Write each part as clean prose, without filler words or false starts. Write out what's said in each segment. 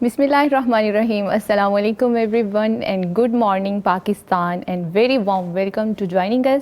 Bismillahirrahmanirrahim. Assalamu alaikum everyone and good morning Pakistan and very warm welcome to joining us.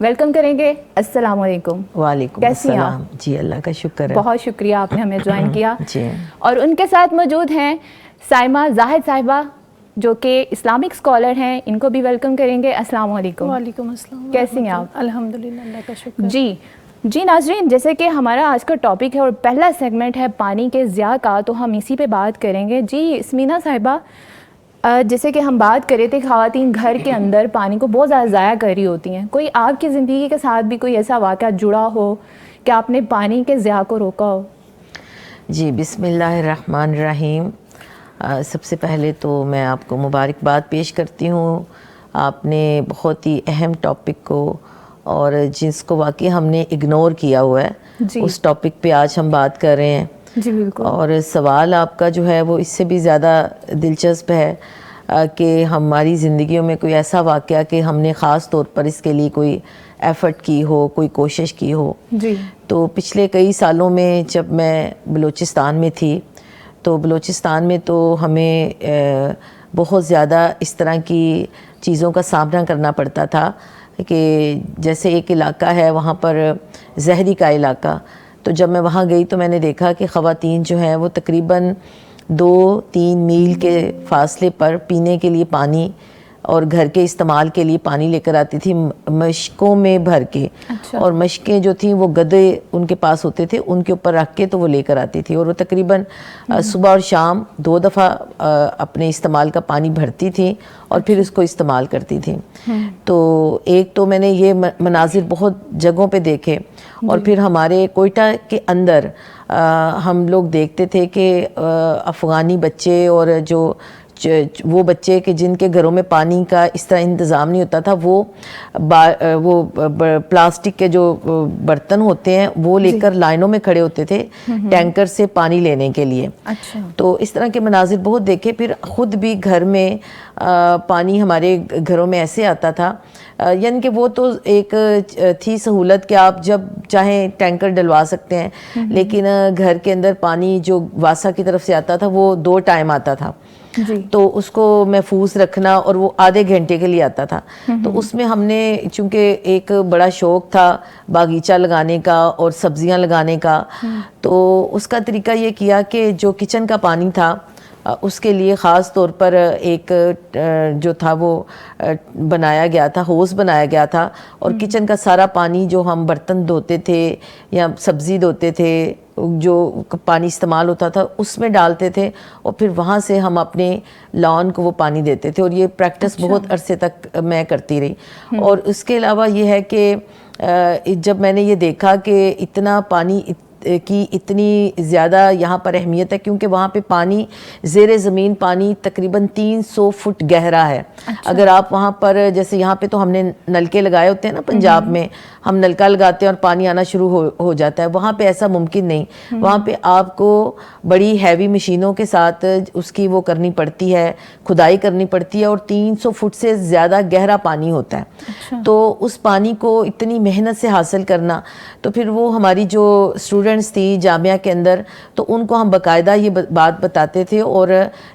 Welcome کریں گے. السلام علیکم. وعلیکم السلام. جی اللہ کا شکر ہے, بہت شکریہ آپ نے ہمیں جوائن کیا. جی. اور ان کے ساتھ موجود ہیں سائمہ زاہد صاحبہ جو کہ اسلامک اسکالر ہیں, ان کو بھی ویلکم کریں گے. السلام علیکم. وعلیکم السلام. کیسی ہیں آپ؟ الحمدللہ اللہ کا شکر. جی ناظرین, جیسے کہ ہمارا آج کا ٹاپک ہے اور پہلا سیگمنٹ ہے پانی کے ضیاع کا, تو ہم اسی پہ بات کریں گے. جی اسمینا صاحبہ, جیسے کہ ہم بات کر رہے تھے خواتین گھر کے اندر پانی کو بہت زیادہ ضائع کر رہی ہوتی ہیں, کوئی آپ کی زندگی کے ساتھ بھی کوئی ایسا واقعہ جڑا ہو کہ آپ نے پانی کے ضیاع کو روکا ہو؟ جی بسم اللہ الرحمن الرحیم. سب سے پہلے تو میں آپ کو مبارکباد پیش کرتی ہوں. آپ نے بہت ہی اہم ٹاپک کو اور جس کو واقعی ہم نے اگنور کیا ہوا ہے, اس ٹاپک پہ آج ہم بات کر رہے ہیں. جی بالکل. اور سوال آپ کا جو ہے وہ اس سے بھی زیادہ دلچسپ ہے کہ ہماری زندگیوں میں کوئی ایسا واقعہ کہ ہم نے خاص طور پر اس کے لیے کوئی ایفرٹ کی ہو, کوئی کوشش کی ہو. جی. تو پچھلے کئی سالوں میں جب میں بلوچستان میں تھی تو بلوچستان میں تو ہمیں بہت زیادہ اس طرح کی چیزوں کا سامنا کرنا پڑتا تھا کہ جیسے ایک علاقہ ہے وہاں پر زہری کا علاقہ, تو جب میں وہاں گئی تو میں نے دیکھا کہ خواتین جو ہیں وہ تقریباً 2-3 میل کے فاصلے پر پینے کے لیے پانی اور گھر کے استعمال کے لیے پانی لے کر آتی تھی مشکوں میں بھر کے. اور مشکیں جو تھیں وہ گدے ان کے پاس ہوتے تھے, ان کے اوپر رکھ کے تو وہ لے کر آتی تھی, اور وہ تقریباً صبح اور شام 2 دفعہ اپنے استعمال کا پانی بھرتی تھی اور پھر اس کو استعمال کرتی تھی. تو ایک تو میں نے یہ مناظر بہت جگہوں پہ دیکھے, اور پھر ہمارے کوئٹہ کے اندر ہم لوگ دیکھتے تھے کہ افغانی بچے اور جو وہ بچے کہ جن کے گھروں میں پانی کا اس طرح انتظام نہیں ہوتا تھا, وہ پلاسٹک کے جو برتن ہوتے ہیں وہ لے کر لائنوں میں کھڑے ہوتے تھے ٹینکر سے پانی لینے کے لیے. تو اس طرح کے مناظر بہت دیکھے. پھر خود بھی گھر میں پانی ہمارے گھروں میں ایسے آتا تھا, یعنی کہ وہ تو ایک تھی سہولت کہ آپ جب چاہیں ٹینکر ڈلوا سکتے ہیں, لیکن گھر کے اندر پانی جو واسا کی طرف سے آتا تھا وہ 2 ٹائم آتا تھا. تو اس کو محفوظ رکھنا, اور وہ آدھے گھنٹے کے لیے آتا تھا. تو اس میں ہم نے چونکہ ایک بڑا شوق تھا باغیچہ لگانے کا اور سبزیاں لگانے کا, تو اس کا طریقہ یہ کیا کہ جو کچن کا پانی تھا اس کے لیے خاص طور پر ایک جو تھا وہ بنایا گیا تھا, ہوز بنایا گیا تھا, اور کچن کا سارا پانی جو ہم برتن دھوتے تھے یا سبزی دھوتے تھے جو پانی استعمال ہوتا تھا اس میں ڈالتے تھے, اور پھر وہاں سے ہم اپنے لان کو وہ پانی دیتے تھے. اور یہ پریکٹس بہت عرصے تک میں کرتی رہی. اور اس کے علاوہ یہ ہے کہ جب میں نے یہ دیکھا کہ اتنا پانی کی اتنی زیادہ یہاں پر اہمیت ہے, کیونکہ وہاں پہ پانی زیر زمین پانی تقریباً 300 فٹ گہرا ہے. اگر آپ وہاں پر جیسے یہاں پہ تو ہم نے نلکے لگائے ہوتے ہیں نا, پنجاب میں ہم نلکا لگاتے ہیں اور پانی آنا شروع ہو جاتا ہے, وہاں پہ ایسا ممکن نہیں. وہاں پہ آپ کو بڑی ہیوی مشینوں کے ساتھ اس کی وہ کرنی پڑتی ہے, کھدائی کرنی پڑتی ہے, اور 300 فٹ سے زیادہ گہرا پانی ہوتا ہے. تو اس پانی کو اتنی محنت سے حاصل کرنا, تو پھر وہ ہماری جو اسٹوڈنٹس تھی جامعہ کے اندر, تو ان کو ہم باقاعدہ یہ بات بتاتے تھے, اور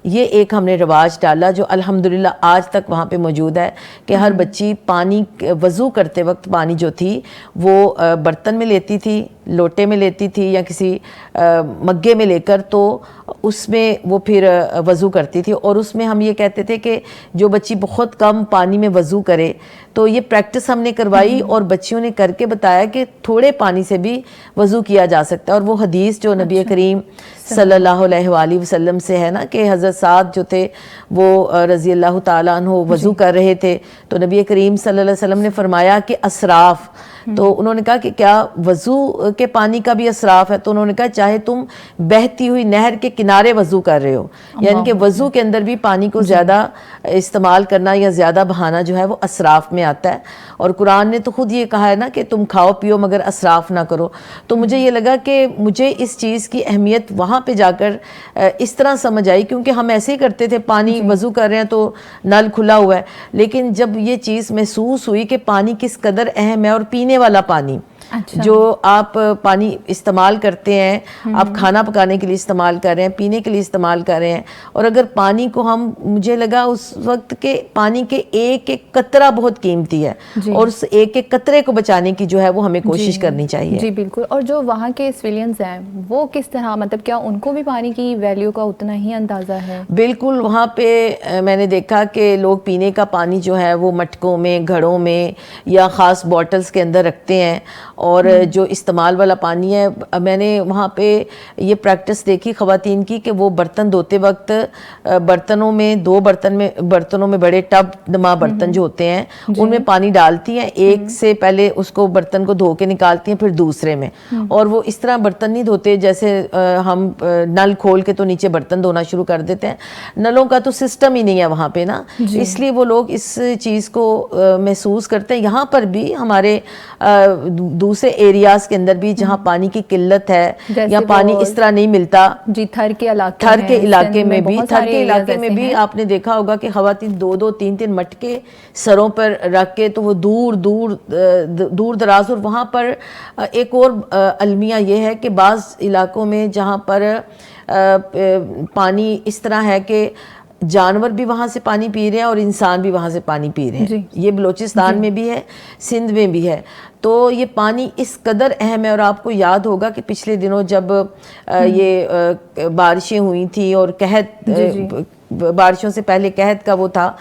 یہ ایک ہم نے رواج ڈالا جو الحمدللہ آج تک وہاں پہ موجود ہے کہ ہر بچی پانی وضو کرتے وقت پانی جو تھی وہ برتن میں لیتی تھی, لوٹے میں لیتی تھی یا کسی مگے میں لے کر, تو اس میں وہ پھر وضو کرتی تھی. اور اس میں ہم یہ کہتے تھے کہ جو بچی بہت کم پانی میں وضو کرے, تو یہ پریکٹس ہم نے کروائی اور بچیوں نے کر کے بتایا کہ تھوڑے پانی سے بھی وضو کیا جا سکتا ہے. اور وہ حدیث جو نبی کریم صلی اللہ علیہ وآلہ وسلم سے ہے نا کہ حضرت سعد جو تھے وہ رضی اللہ تعالیٰ عنہ وضو کر رہے تھے, تو نبی کریم صلی اللہ علیہ وسلم نے فرمایا کہ اسراف, تو انہوں نے کہا کہ کیا وضو کے پانی کا بھی اسراف ہے؟ تو انہوں نے کہا چاہے تم بہتی ہوئی نہر کے کنارے وضو کر رہے ہو, یعنی کہ وضو کے اندر بھی پانی کو زیادہ استعمال کرنا یا زیادہ بہانا جو ہے وہ اسراف میں آتا ہے. اور قرآن نے تو خود یہ کہا ہے نا کہ تم کھاؤ پیو مگر اسراف نہ کرو. تو مجھے یہ لگا کہ مجھے اس چیز کی اہمیت وہاں پہ جا کر اس طرح سمجھ آئی, کیونکہ ہم ایسے ہی کرتے تھے, پانی وضو کر رہے ہیں تو نل کھلا ہوا ہے, لیکن جب یہ چیز محسوس ہوئی کہ پانی کس قدر اہم ہے اور پینے والا پانی, جو آپ پانی استعمال کرتے ہیں, آپ کھانا پکانے کے لیے استعمال کر رہے ہیں, پینے کے لیے استعمال کر رہے ہیں, اور اگر پانی کو ہم, مجھے لگا اس وقت کہ پانی کے ایک ایک قطرہ بہت قیمتی ہے, اور اس ایک ایک قطرے کو بچانے کی جو ہے وہ ہمیں کوشش کرنی چاہیے. جی بالکل. اور جو وہاں کے سویلینز ہیں وہ کس طرح, مطلب کیا ان کو بھی پانی کی ویلیو کا اتنا ہی اندازہ ہے؟ بالکل. وہاں پہ میں نے دیکھا کہ لوگ پینے کا پانی جو ہے وہ مٹکوں میں, گھڑوں میں یا خاص بوٹلز کے اندر رکھتے ہیں, اور جو استعمال والا پانی ہے, میں نے وہاں پہ یہ پریکٹس دیکھی خواتین کی کہ وہ برتن دھوتے وقت برتنوں میں, دو برتنوں میں بڑے ٹب نما برتن جو ہوتے ہیں ان میں پانی ڈالتی ہیں, ایک سے پہلے اس کو برتن کو دھو کے نکالتی ہیں, پھر دوسرے میں, اور وہ اس طرح برتن نہیں دھوتے جیسے ہم نل کھول کے تو نیچے برتن دھونا شروع کر دیتے ہیں. نلوں کا تو سسٹم ہی نہیں ہے وہاں پہ نا, اس لیے وہ لوگ اس چیز کو محسوس کرتے ہیں. یہاں پر بھی ہمارے دوسرے ایریاز کے اندر بھی جہاں پانی کی قلت ہے یا پانی اس طرح نہیں ملتا, جی تھر کے علاقے میں بھی آپ نے دیکھا ہوگا کہ خواتین 2-2 3-3 مٹکے سروں پر رکھ کے, تو وہ دور دراز. اور وہاں پر ایک اور المیہ یہ ہے کہ بعض علاقوں میں جہاں پر پانی اس طرح ہے کہ جانور بھی وہاں سے پانی پی رہے ہیں اور انسان بھی وہاں سے پانی پی رہے ہیں. یہ بلوچستان میں بھی ہے, سندھ میں بھی ہے. تو یہ پانی اس قدر اہم ہے. اور آپ کو یاد ہوگا کہ پچھلے دنوں جب یہ بارشیں ہوئی تھیں اور قحط, بارشوں سے پہلے قحط کا وہ تھا,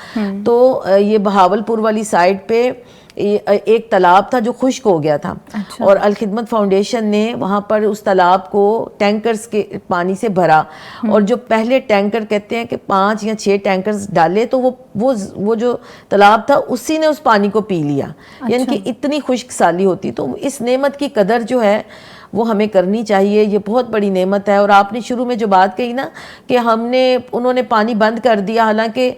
تو یہ بہاولپور والی سائڈ پہ ایک تالاب تھا جو خشک ہو گیا تھا, اور الخدمت فاؤنڈیشن نے وہاں پر اس تالاب کو ٹینکرز کے پانی سے بھرا, اور جو پہلے ٹینکر کہتے ہیں کہ 5 یا 6 ٹینکرز ڈالے تو وہ جو تالاب تھا اسی نے اس پانی کو پی لیا. یعنی کہ اتنی خشک سالی ہوتی. تو اس نعمت کی قدر جو ہے وہ ہمیں کرنی چاہیے, یہ بہت بڑی نعمت ہے. اور آپ نے شروع میں جو بات کہی نا کہ انہوں نے پانی بند کر دیا, حالانکہ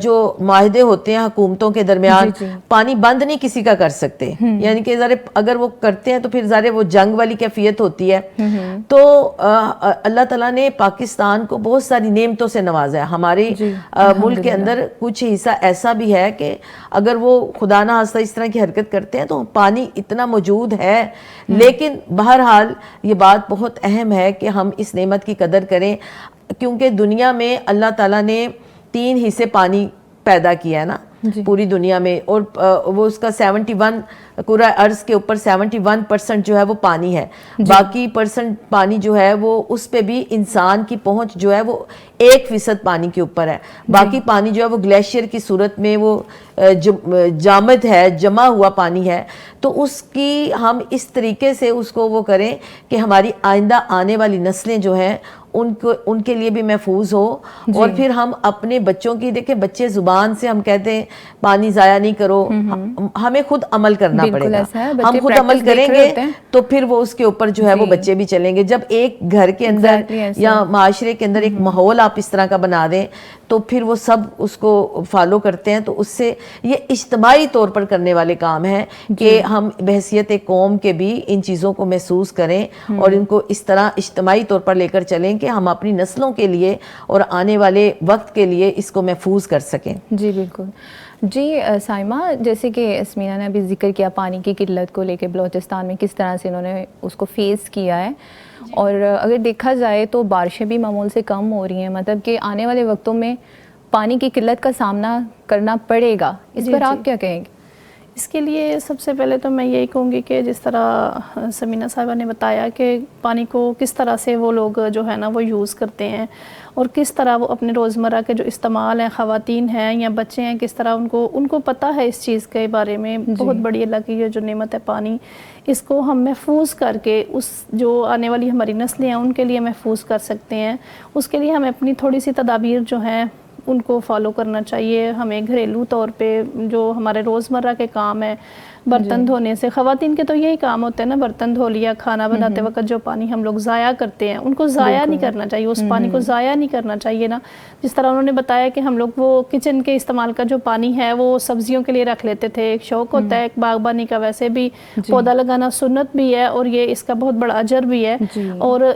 جو معاہدے ہوتے ہیں حکومتوں کے درمیان پانی بند نہیں کسی کا کر سکتے, یعنی کہ اگر وہ کرتے ہیں تو پھر ذرا وہ جنگ والی کیفیت ہوتی ہے. تو اللہ تعالیٰ نے پاکستان کو بہت ساری نعمتوں سے نوازا ہے. ہمارے ملک کے اندر کچھ حصہ ایسا بھی ہے کہ اگر وہ خدا نہ خواستہ اس طرح کی حرکت کرتے ہیں تو پانی اتنا موجود ہے, لیکن بہرحال یہ بات بہت اہم ہے کہ ہم اس نعمت کی قدر کریں, کیونکہ دنیا میں اللہ تعالیٰ نے 3 حصے پانی پیدا کیا ہے نا پوری دنیا میں, اور وہ اس کا 71 کرۂ ارض کے اوپر 71% جو ہے وہ پانی ہے. باقی % پانی جو ہے وہ اس پہ بھی انسان کی پہنچ جو ہے وہ 1% پانی کے اوپر ہے. باقی پانی جو ہے وہ گلیشیئر کی صورت میں وہ جامد ہے, جمع ہوا پانی ہے. تو اس کی ہم اس طریقے سے اس کو وہ کریں کہ ہماری آئندہ آنے والی نسلیں جو ہیں ان کے لیے بھی محفوظ ہو. اور پھر ہم اپنے بچوں کی, دیکھیں بچے زبان سے ہم کہتے ہیں پانی ضائع نہیں کرو, ہمیں خود عمل کرنا پڑے گا. ہم خود عمل کریں گے تو پھر وہ اس کے اوپر جو ہے وہ بچے بھی چلیں گے. جب ایک گھر کے اندر یا معاشرے کے اندر ایک ماحول آپ اس طرح کا بنا دیں تو پھر وہ سب اس کو فالو کرتے ہیں. تو اس سے یہ اجتماعی طور پر کرنے والے کام ہیں کہ ہم بحیثیت قوم کے بھی ان چیزوں کو محسوس کریں اور ان کو اس طرح اجتماعی طور پر لے کر چلیں کہ ہم اپنی نسلوں کے لیے اور آنے والے وقت کے لیے اس کو محفوظ کر سکیں. جی بالکل. جی سائمہ, جیسے کہ اسمینہ نے ابھی ذکر کیا پانی کی قلت کو لے کے بلوچستان میں کس طرح سے انہوں نے اس کو فیس کیا ہے, اور اگر دیکھا جائے تو بارشیں بھی معمول سے کم ہو رہی ہیں, مطلب کہ آنے والے وقتوں میں پانی کی قلت کا سامنا کرنا پڑے گا. اس پر آپ کیا کہیں گے؟ اس کے لیے سب سے پہلے تو میں یہی کہوں گی کہ جس طرح سمینہ صاحبہ نے بتایا کہ پانی کو کس طرح سے وہ لوگ جو ہے نا وہ یوز کرتے ہیں اور کس طرح وہ اپنے روزمرہ کے جو استعمال ہیں, خواتین ہیں یا بچے ہیں, کس طرح ان کو پتہ ہے اس چیز کے بارے میں. بہت بڑی اللہ کی جو نعمت ہے پانی, اس کو ہم محفوظ کر کے اس جو آنے والی ہماری نسلیں ہیں ان کے لیے محفوظ کر سکتے ہیں. اس کے لیے ہمیں اپنی تھوڑی سی تدابیر جو ہیں ان کو فالو کرنا چاہیے. ہمیں گھریلو طور پہ جو ہمارے روزمرہ کے کام ہیں, برتن دھونے سے, خواتین کے تو یہی کام ہوتے ہیں نا, برتن دھو لیا, کھانا بناتے وقت جو پانی ہم لوگ ضائع کرتے ہیں ان کو ضائع نہیں کرنا چاہیے, اس پانی کو ضائع نہیں کرنا چاہیے نا. جس طرح انہوں نے بتایا کہ ہم لوگ وہ کچن کے استعمال کا جو پانی ہے وہ سبزیوں کے لیے رکھ لیتے تھے, ایک شوق ہوتا ہے ایک باغبانی کا, ویسے بھی پودا لگانا سنت بھی ہے اور یہ اس کا بہت بڑا اجر بھی ہے. اور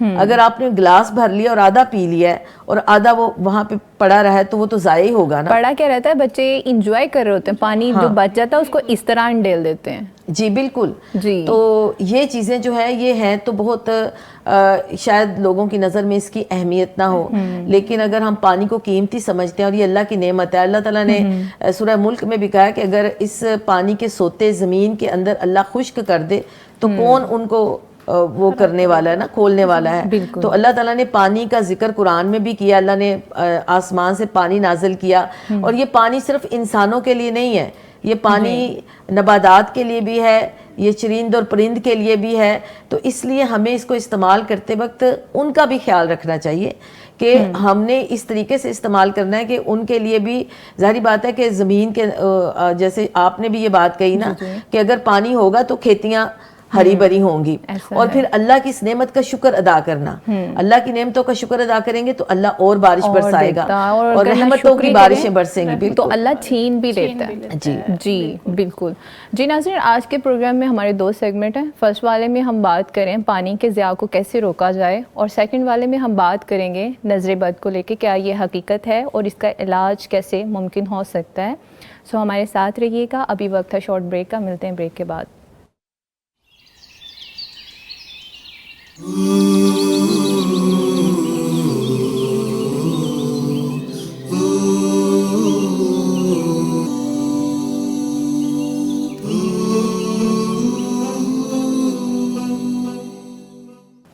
اگر آپ نے گلاس بھر لیا اور آدھا پی لیا ہے اور آدھا وہ وہاں پہ پڑا رہا ہے تو وہ تو ضائع ہی ہوگا نا. پڑا کیا رہتا ہے, بچے انجوائے کر رہے ہوتے ہیں, پانی جو بچ جاتا ہے اس کو اس طرح انڈیل دیتے ہیں. جی بالکل. جی تو یہ چیزیں جو ہے یہ ہیں تو بہت شاید لوگوں کی نظر میں اس کی اہمیت نہ ہو, لیکن اگر ہم پانی کو قیمتی سمجھتے ہیں اور یہ اللہ کی نعمت ہے. اللہ تعالیٰ نے سورہ ملک میں بھی کہا ہے کہ اگر اس پانی کے سوتے زمین کے اندر اللہ خشک کر دے تو کون ان کو وہ کرنے والا ہے نا, کھولنے والا ہے. تو اللہ تعالیٰ نے پانی کا ذکر قرآن میں بھی کیا, اللہ نے آسمان سے پانی نازل کیا, اور یہ پانی صرف انسانوں کے لیے نہیں ہے, یہ پانی نباتات کے لیے بھی ہے, یہ چرند اور پرند کے لیے بھی ہے. تو اس لیے ہمیں اس کو استعمال کرتے وقت ان کا بھی خیال رکھنا چاہیے کہ ہم نے اس طریقے سے استعمال کرنا ہے کہ ان کے لیے بھی ظاہری بات ہے کہ زمین کے جیسے آپ نے بھی یہ بات کہی نا کہ اگر پانی ہوگا تو کھیتیاں ہری بھری ہوں گی, اور پھر اللہ کی اس نعمت کا شکر ادا کرنا. اللہ کی نعمتوں کا شکر ادا کریں گے تو اللہ اور بارش برسائے گا اور رحمتوں کی بارشیں برسیں گی. بالکل, تو اللہ چھین بھی لیتا ہے. جی بالکل. جی ناظرین, آج کے پروگرام میں ہمارے 2 سیگمنٹ ہیں. فرسٹ والے میں ہم بات کریں پانی کے ضیاع کو کیسے روکا جائے, اور سیکنڈ والے میں ہم بات کریں گے نظر بد کو لے کے, کیا یہ حقیقت ہے اور اس کا علاج کیسے ممکن ہو سکتا ہے. سو ہمارے ساتھ رہیے گا. ابھی وقت ہے شارٹ بریک کا, ملتے ہیں بریک کے بعد.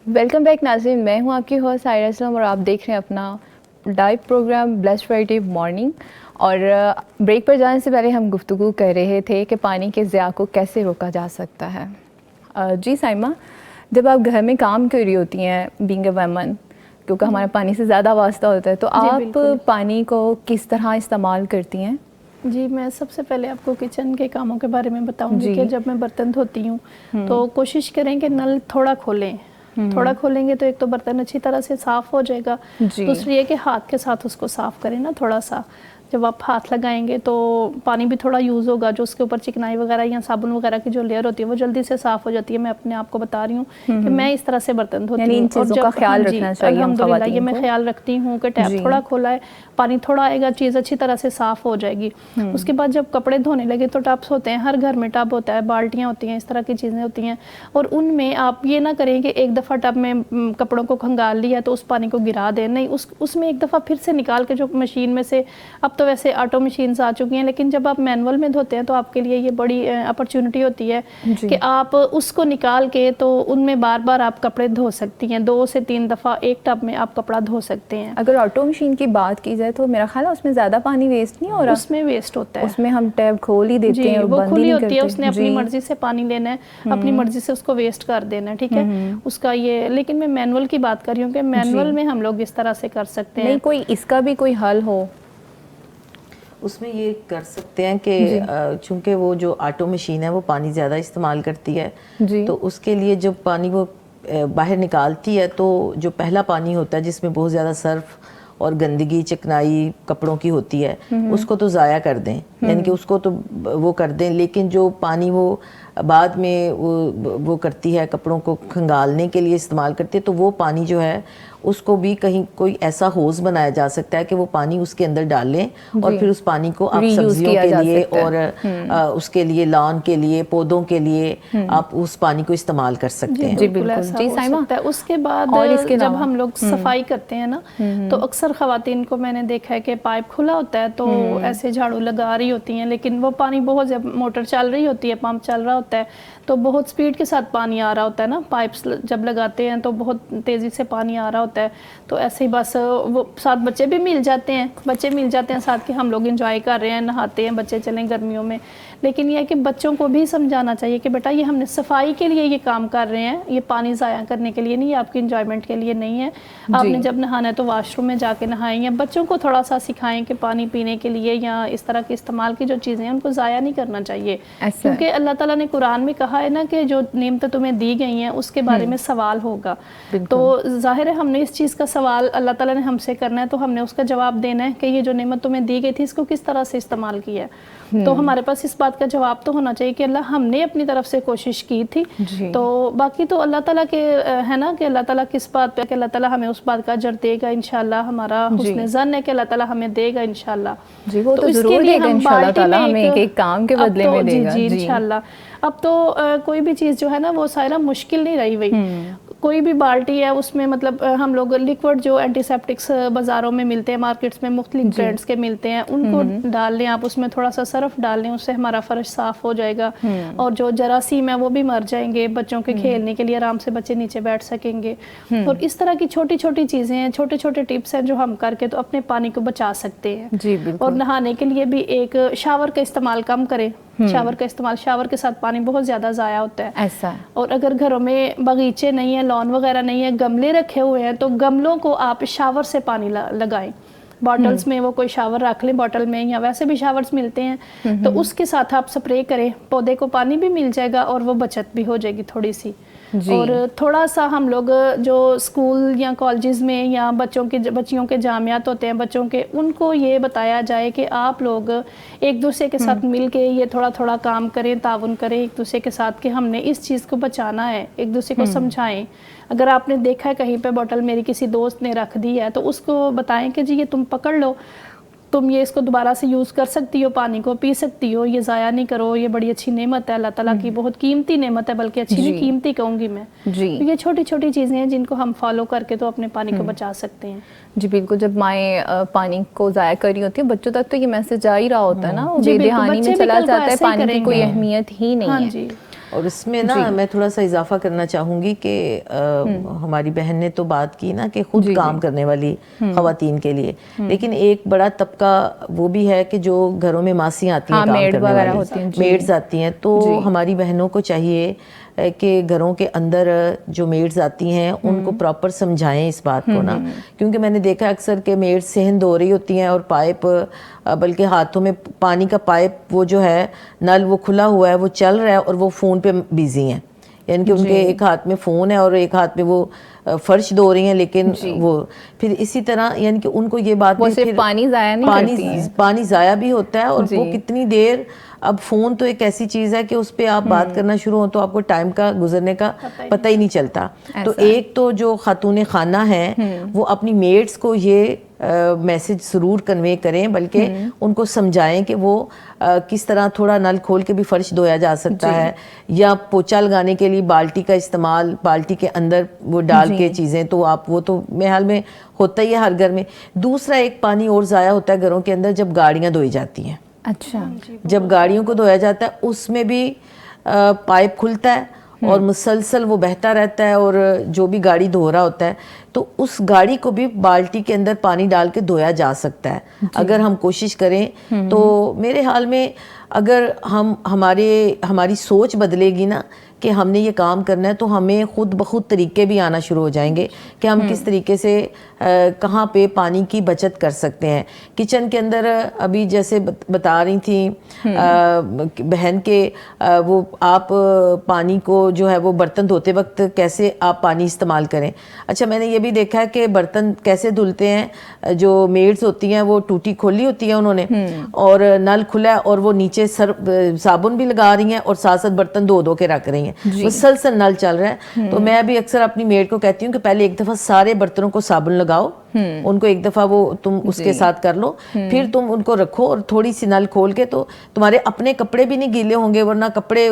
ویلکم بیک ناظرین, میں ہوں آپ کی ہوسٹ سائرہ اسلم اور آپ دیکھ رہے ہیں اپنا live programme blessed Friday morning. اور بریک پر جانے سے پہلے ہم گفتگو کر رہے تھے کہ پانی کے ضیاع کو کیسے روکا جا سکتا ہے. جی سائمہ, جب آپ گھر میں کام کر رہی ہوتی ہیں بینگ اے ویمن, کیونکہ ہمارا پانی سے زیادہ واسطہ ہوتا ہے, تو آپ پانی کو کس طرح استعمال کرتی ہیں؟ جی میں سب سے پہلے آپ کو کچن کے کاموں کے بارے میں بتاؤں گی کہ جب میں برتن دھوتی ہوں تو کوشش کریں کہ نل تھوڑا کھولیں. تھوڑا کھولیں گے تو ایک تو برتن اچھی طرح سے صاف ہو جائے گا, دوسری ہے کہ ہاتھ کے ساتھ اس کو صاف کریں نا تھوڑا سا. جب آپ ہاتھ لگائیں گے تو پانی بھی تھوڑا یوز ہوگا, جو اس کے اوپر چکنائی وغیرہ یا صابن وغیرہ کی جو لیئر ہوتی ہے وہ جلدی سے صاف ہو جاتی ہے. میں اپنے آپ کو بتا رہی ہوں کہ میں اس طرح سے برتن دھوتی ہوں, اور جب خیال رکھنا چاہیے الحمدللہ یہ میں خیال رکھتی ہوں کہ ٹیپ تھوڑا کھولا ہے, پانی تھوڑا آئے گا, چیز اچھی طرح سے صاف ہو جائے گی. اس کے بعد جب کپڑے دھونے لگے تو ٹبس ہوتے ہیں, ہر گھر میں ٹب ہوتا ہے, بالٹیاں ہوتی ہیں, اس طرح کی چیزیں ہوتی ہیں, اور ان میں آپ یہ نہ کریں کہ ایک دفعہ ٹب میں کپڑوں کو کھنگال لیا تو اس پانی کو گرا دیں. نہیں, اس میں ایک دفعہ پھر سے نکال کے جو مشین میں سے, اب تو ویسے آٹو مشینز آ چکی ہیں, لیکن جب آپ مینول میں دھوتے ہیں تو آپ کے لیے یہ بڑی اپرچونٹی ہوتی ہے کہ آپ اس کو نکال کے تو ان میں بار بار آپ کپڑے دھو سکتی ہیں. 2 سے 3 دفعہ ایک ٹب میں آپ کپڑا دھو سکتے ہیں. اگر آٹو مشین کی بات کی جائے تو میرا خیال ہے اس میں زیادہ پانی ویسٹ نہیں ہو رہا. اس میں ویسٹ ہوتا ہے, اس میں ہم ٹیپ کھول ہی دیتے ہیں, وہ کھلی ہوتی ہے, اس نے اپنی مرضی سے پانی لینا ہے, اپنی مرضی سے اس کو ویسٹ کر دینا ہے. ٹھیک ہے, اس کا یہ, لیکن میں مینول کی بات کر رہی ہوں کہ مینول میں ہم لوگ اس طرح سے کر سکتے ہیں. نہیں, کوئی اس کا بھی کوئی حل ہو اس میں یہ کر سکتے ہیں کہ چونکہ وہ جو آٹو مشین ہے وہ پانی زیادہ استعمال کرتی ہے, تو اس کے لیے جب پانی وہ باہر نکالتی ہے تو جو پہلا پانی ہوتا ہے جس میں بہت زیادہ سرف اور گندگی چکنائی کپڑوں کی ہوتی ہے, اس کو تو ضائع کر دیں, یعنی کہ اس کو تو وہ کر دیں. لیکن جو پانی وہ بعد میں وہ کرتی ہے, کپڑوں کو کھنگالنے کے لیے استعمال کرتی ہے, تو وہ پانی جو ہے اس کو بھی کہیں کوئی ایسا ہوز بنایا جا سکتا ہے کہ وہ پانی اس کے اندر ڈال لیں, اور پھر اس پانی کو آپ سبزیوں کے لیے اور اس کے لیے لان کے لیے پودوں کے لیے آپ اس پانی کو استعمال کر سکتے ہیں. جی بالکل, جی سائمہ. اس کے بعد جب ہم لوگ صفائی کرتے ہیں نا تو اکثر خواتین کو میں نے دیکھا ہے کہ پائپ کھلا ہوتا ہے تو ایسے جھاڑو لگا رہی ہوتی ہیں, لیکن وہ پانی بہت زیادہ, موٹر چل رہی ہوتی ہے, پمپ چل رہا ہوتا ہے, تو بہت سپیڈ کے ساتھ پانی آ رہا ہوتا ہے نا. پائپس جب لگاتے ہیں تو بہت تیزی سے پانی آ رہا ہوتا ہے, تو ایسے ہی بس وہ ساتھ بچے بھی مل جاتے ہیں ساتھ کہ ہم لوگ انجوائے کر رہے ہیں, نہاتے ہیں بچے, چلیں گرمیوں میں. لیکن یہ ہے کہ بچوں کو بھی سمجھانا چاہیے کہ بیٹا یہ ہم نے صفائی کے لیے یہ کام کر رہے ہیں, یہ پانی ضائع کرنے کے لیے نہیں, یہ آپ کی انجوائمنٹ کے لیے نہیں ہے. آپ نے جب نہانا ہے تو واش روم میں جا کے نہائیں, یا بچوں کو تھوڑا سا سکھائیں کہ پانی پینے کے لیے یا اس طرح کے استعمال کی جو چیزیں ہیں ان کو ضائع نہیں کرنا چاہیے, کیونکہ اللہ تعالیٰ نے قرآن میں کہا ہے نا کہ جو نعمتیں تمہیں دی گئی ہیں اس کے بارے میں سوال ہوگا، تو ظاہر ہے ہم نے اس چیز کا سوال اللہ تعالیٰ نے ہم سے کرنا ہے، تو ہم نے اس کا جواب دینا ہے کہ یہ جو نعمت تمہیں دی گئی تھی اس کو کس طرح سے استعمال کیا ہے۔ تو ہمارے پاس اس بات کا جواب تو ہونا چاہیے کہ اللہ ہم نے اپنی طرف سے کوشش کی تھی، تو باقی تو اللہ تعالیٰ کے ہے نا کہ اللہ تعالیٰ کس بات پہ کہ اللہ تعالیٰ ہمیں اس بات کا اجر دے گا انشاءاللہ، ہمارا حسن ظن ہے کہ اللہ تعالیٰ ہمیں دے گا انشاءاللہ۔ جی وہ تو ضرور دے گا انشاءاللہ تعالیٰ، ہمیں ایک کام کے بدلے میں دے گا۔ جی انشاءاللہ۔ اب تو کوئی بھی چیز جو ہے نا وہ سائرہ مشکل نہیں رہی ہوئی، کوئی بھی بالٹی ہے اس میں مطلب ہم لوگ لیکوڈ جو اینٹی سیپٹکس بازاروں میں ملتے ہیں، مارکیٹس میں مختلف برانڈس کے ملتے ہیں، ان کو ڈال لیں آپ، اس میں تھوڑا سا صرف ڈال لیں، اس سے ہمارا فرش صاف ہو جائے گا، اور جو جراثیم ہے وہ بھی مر جائیں گے، بچوں کے کھیلنے کے لیے آرام سے بچے نیچے بیٹھ سکیں گے۔ اور اس طرح کی چھوٹی چھوٹی چیزیں ہیں، چھوٹے چھوٹے ٹپس ہیں جو ہم کر کے تو اپنے پانی کو بچا سکتے ہیں۔ جی بالکل۔ اور نہانے کے لیے بھی ایک شاور کا استعمال کم کریں، شاور کے ساتھ پانی بہت زیادہ ضائع ہوتا ہے ایسا۔ اور اگر گھروں میں باغیچے نہیں ہیں، لان وغیرہ نہیں ہے، گملے رکھے ہوئے ہیں، تو گملوں کو آپ شاور سے پانی لگائیں، باٹلز میں وہ کوئی شاور رکھ لیں باٹل میں، یا ویسے بھی شاورز ملتے ہیں، تو اس کے ساتھ آپ سپرے کریں، پودے کو پانی بھی مل جائے گا اور وہ بچت بھی ہو جائے گی تھوڑی سی۔ اور تھوڑا سا ہم لوگ جو اسکول یا کالجز میں یا بچیوں کے جامعات ہوتے ہیں بچوں کے، ان کو یہ بتایا جائے کہ آپ لوگ ایک دوسرے کے ساتھ مل کے یہ تھوڑا تھوڑا کام کریں، تعاون کریں ایک دوسرے کے ساتھ کہ ہم نے اس چیز کو بچانا ہے، ایک دوسرے کو سمجھائیں۔ اگر آپ نے دیکھا ہے کہیں پہ بوٹل میری کسی دوست نے رکھ دی ہے تو اس کو بتائیں کہ جی یہ تم پکڑ لو، تم یہ اس کو دوبارہ سے یوز کر سکتی ہو، پانی کو پی سکتی ہو، یہ ضائع نہیں کرو، یہ بڑی اچھی نعمت ہے، اللہ تعالیٰ کی بہت قیمتی نعمت ہے، بلکہ اچھی نہیں قیمتی کہوں گی میں۔ یہ چھوٹی چھوٹی چیزیں ہیں جن کو ہم فالو کر کے تو اپنے پانی کو بچا سکتے ہیں۔ جی بالکل، جب مائیں پانی کو ضائع کر رہی ہوتی ہیں بچوں تک تو یہ میسج جا ہی رہا ہوتا ہے نا، بے دہانی میں چلا جاتا ہے، پانی کی کوئی اہمیت ہی نہیں ہے۔ اور اس میں نا میں تھوڑا سا اضافہ کرنا چاہوں گی کہ ہماری بہن نے تو بات کی نا کہ خود کام کرنے والی خواتین کے لیے، لیکن ایک بڑا طبقہ وہ بھی ہے کہ جو گھروں میں ماسیاں آتی ہیں کام کرنے والی، میڈز آتی ہیں، تو ہماری بہنوں کو چاہیے کہ گھروں کے اندر جو میڈز آتی ہیں ان کو پراپر سمجھائیں اس بات کو نا، کیونکہ میں نے دیکھا اکثر کہ میڈ صحن دھو رہی ہوتی ہیں اور پائپ بلکہ ہاتھوں میں پانی کا پائپ وہ جو ہے نل وہ کھلا ہوا ہے وہ چل رہا ہے اور وہ فون پہ بیزی ہیں، یعنی کہ ان کے ایک ہاتھ میں فون ہے اور ایک ہاتھ میں وہ فرش دھو رہی ہیں، لیکن وہ پھر اسی طرح یعنی کہ ان کو یہ بات پانی ضائع نہیں کرتی ہیں، پانی ضائع بھی ہوتا ہے، اور وہ کتنی دیر، اب فون تو ایک ایسی چیز ہے کہ اس پہ آپ بات کرنا شروع ہو تو آپ کو ٹائم کا گزرنے کا پتہ ہی نہیں چلتا۔ تو ایک تو جو خاتون خانہ ہیں وہ اپنی میڈس کو یہ میسج ضرور کنوے کریں، بلکہ ان کو سمجھائیں کہ وہ کس طرح تھوڑا نل کھول کے بھی فرش دھویا جا سکتا ہے، یا پوچھا لگانے کے لیے بالٹی کا استعمال، بالٹی کے اندر وہ ڈال کے چیزیں، تو آپ وہ تو میرے حال میں ہوتا ہی ہے ہر گھر میں۔ دوسرا ایک پانی اور ضائع ہوتا ہے گھروں کے اندر جب گاڑیاں دھوئی جاتی ہیں۔ اچھا، جب گاڑیوں کو دھویا جاتا ہے اس میں بھی پائپ کھلتا ہے اور مسلسل وہ بہتا رہتا ہے، اور جو بھی گاڑی دھو رہا ہوتا ہے تو اس گاڑی کو بھی بالٹی کے اندر پانی ڈال کے دھویا جا سکتا ہے اگر ہم کوشش کریں تو۔ میرے حال میں اگر ہماری سوچ بدلے گی نا کہ ہم نے یہ کام کرنا ہے تو ہمیں خود بخود طریقے بھی آنا شروع ہو جائیں گے کہ ہم کس طریقے سے کہاں پہ پانی کی بچت کر سکتے ہیں۔ کچن کے اندر ابھی جیسے بتا رہی تھیں بہن کے وہ آپ پانی کو جو ہے وہ برتن دھوتے وقت کیسے آپ پانی استعمال کریں۔ اچھا، میں نے یہ بھی دیکھا ہے کہ برتن کیسے دھلتے ہیں، جو میڈز ہوتی ہیں وہ ٹوٹی کھولی ہوتی ہے انہوں نے، اور نل کھلا ہے اور وہ نیچے صابن بھی لگا رہی ہیں اور ساتھ ساتھ برتن دھو کے رکھ رہی ہیں، مسلسل نل چل رہا ہے۔ تو میں بھی اکثر اپنی میڈ کو کہتی ہوں کہ پہلے ایک دفعہ سارے برتنوں کو صابن لگاؤ، ان کو ایک دفعہ وہ تم اس کے ساتھ کر لو، پھر تم ان کو رکھو اور تھوڑی سی نل کھول کے، تو تمہارے اپنے کپڑے بھی نہیں گیلے ہوں گے، ورنہ کپڑے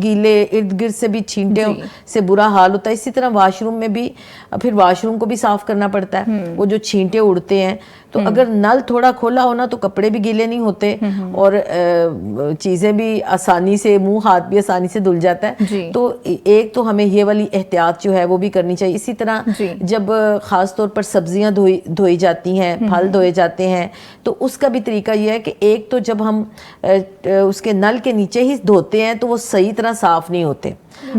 گیلے ارد گرد سے بھی چھینٹے سے برا حال ہوتا ہے۔ اسی طرح واش روم میں بھی پھر واش روم کو بھی صاف کرنا پڑتا ہے، وہ جو چھینٹے اڑتے ہیں، تو اگر نل تھوڑا کھولا ہونا تو کپڑے بھی گیلے نہیں ہوتے اور چیزیں بھی آسانی سے، منہ ہاتھ بھی آسانی سے دھل جاتا ہے۔ تو ایک تو ہمیں یہ والی احتیاط جو ہے وہ بھی کرنی چاہیے۔ اسی طرح جب خاص طور پر سبزیاں دھوئی جاتی ہیں، پھل دھوئے جاتے ہیں، تو اس کا بھی طریقہ یہ ہے کہ ایک تو جب ہم اس کے نل کے نیچے ہی دھوتے ہیں تو وہ صحیح طرح صاف نہیں ہوتے،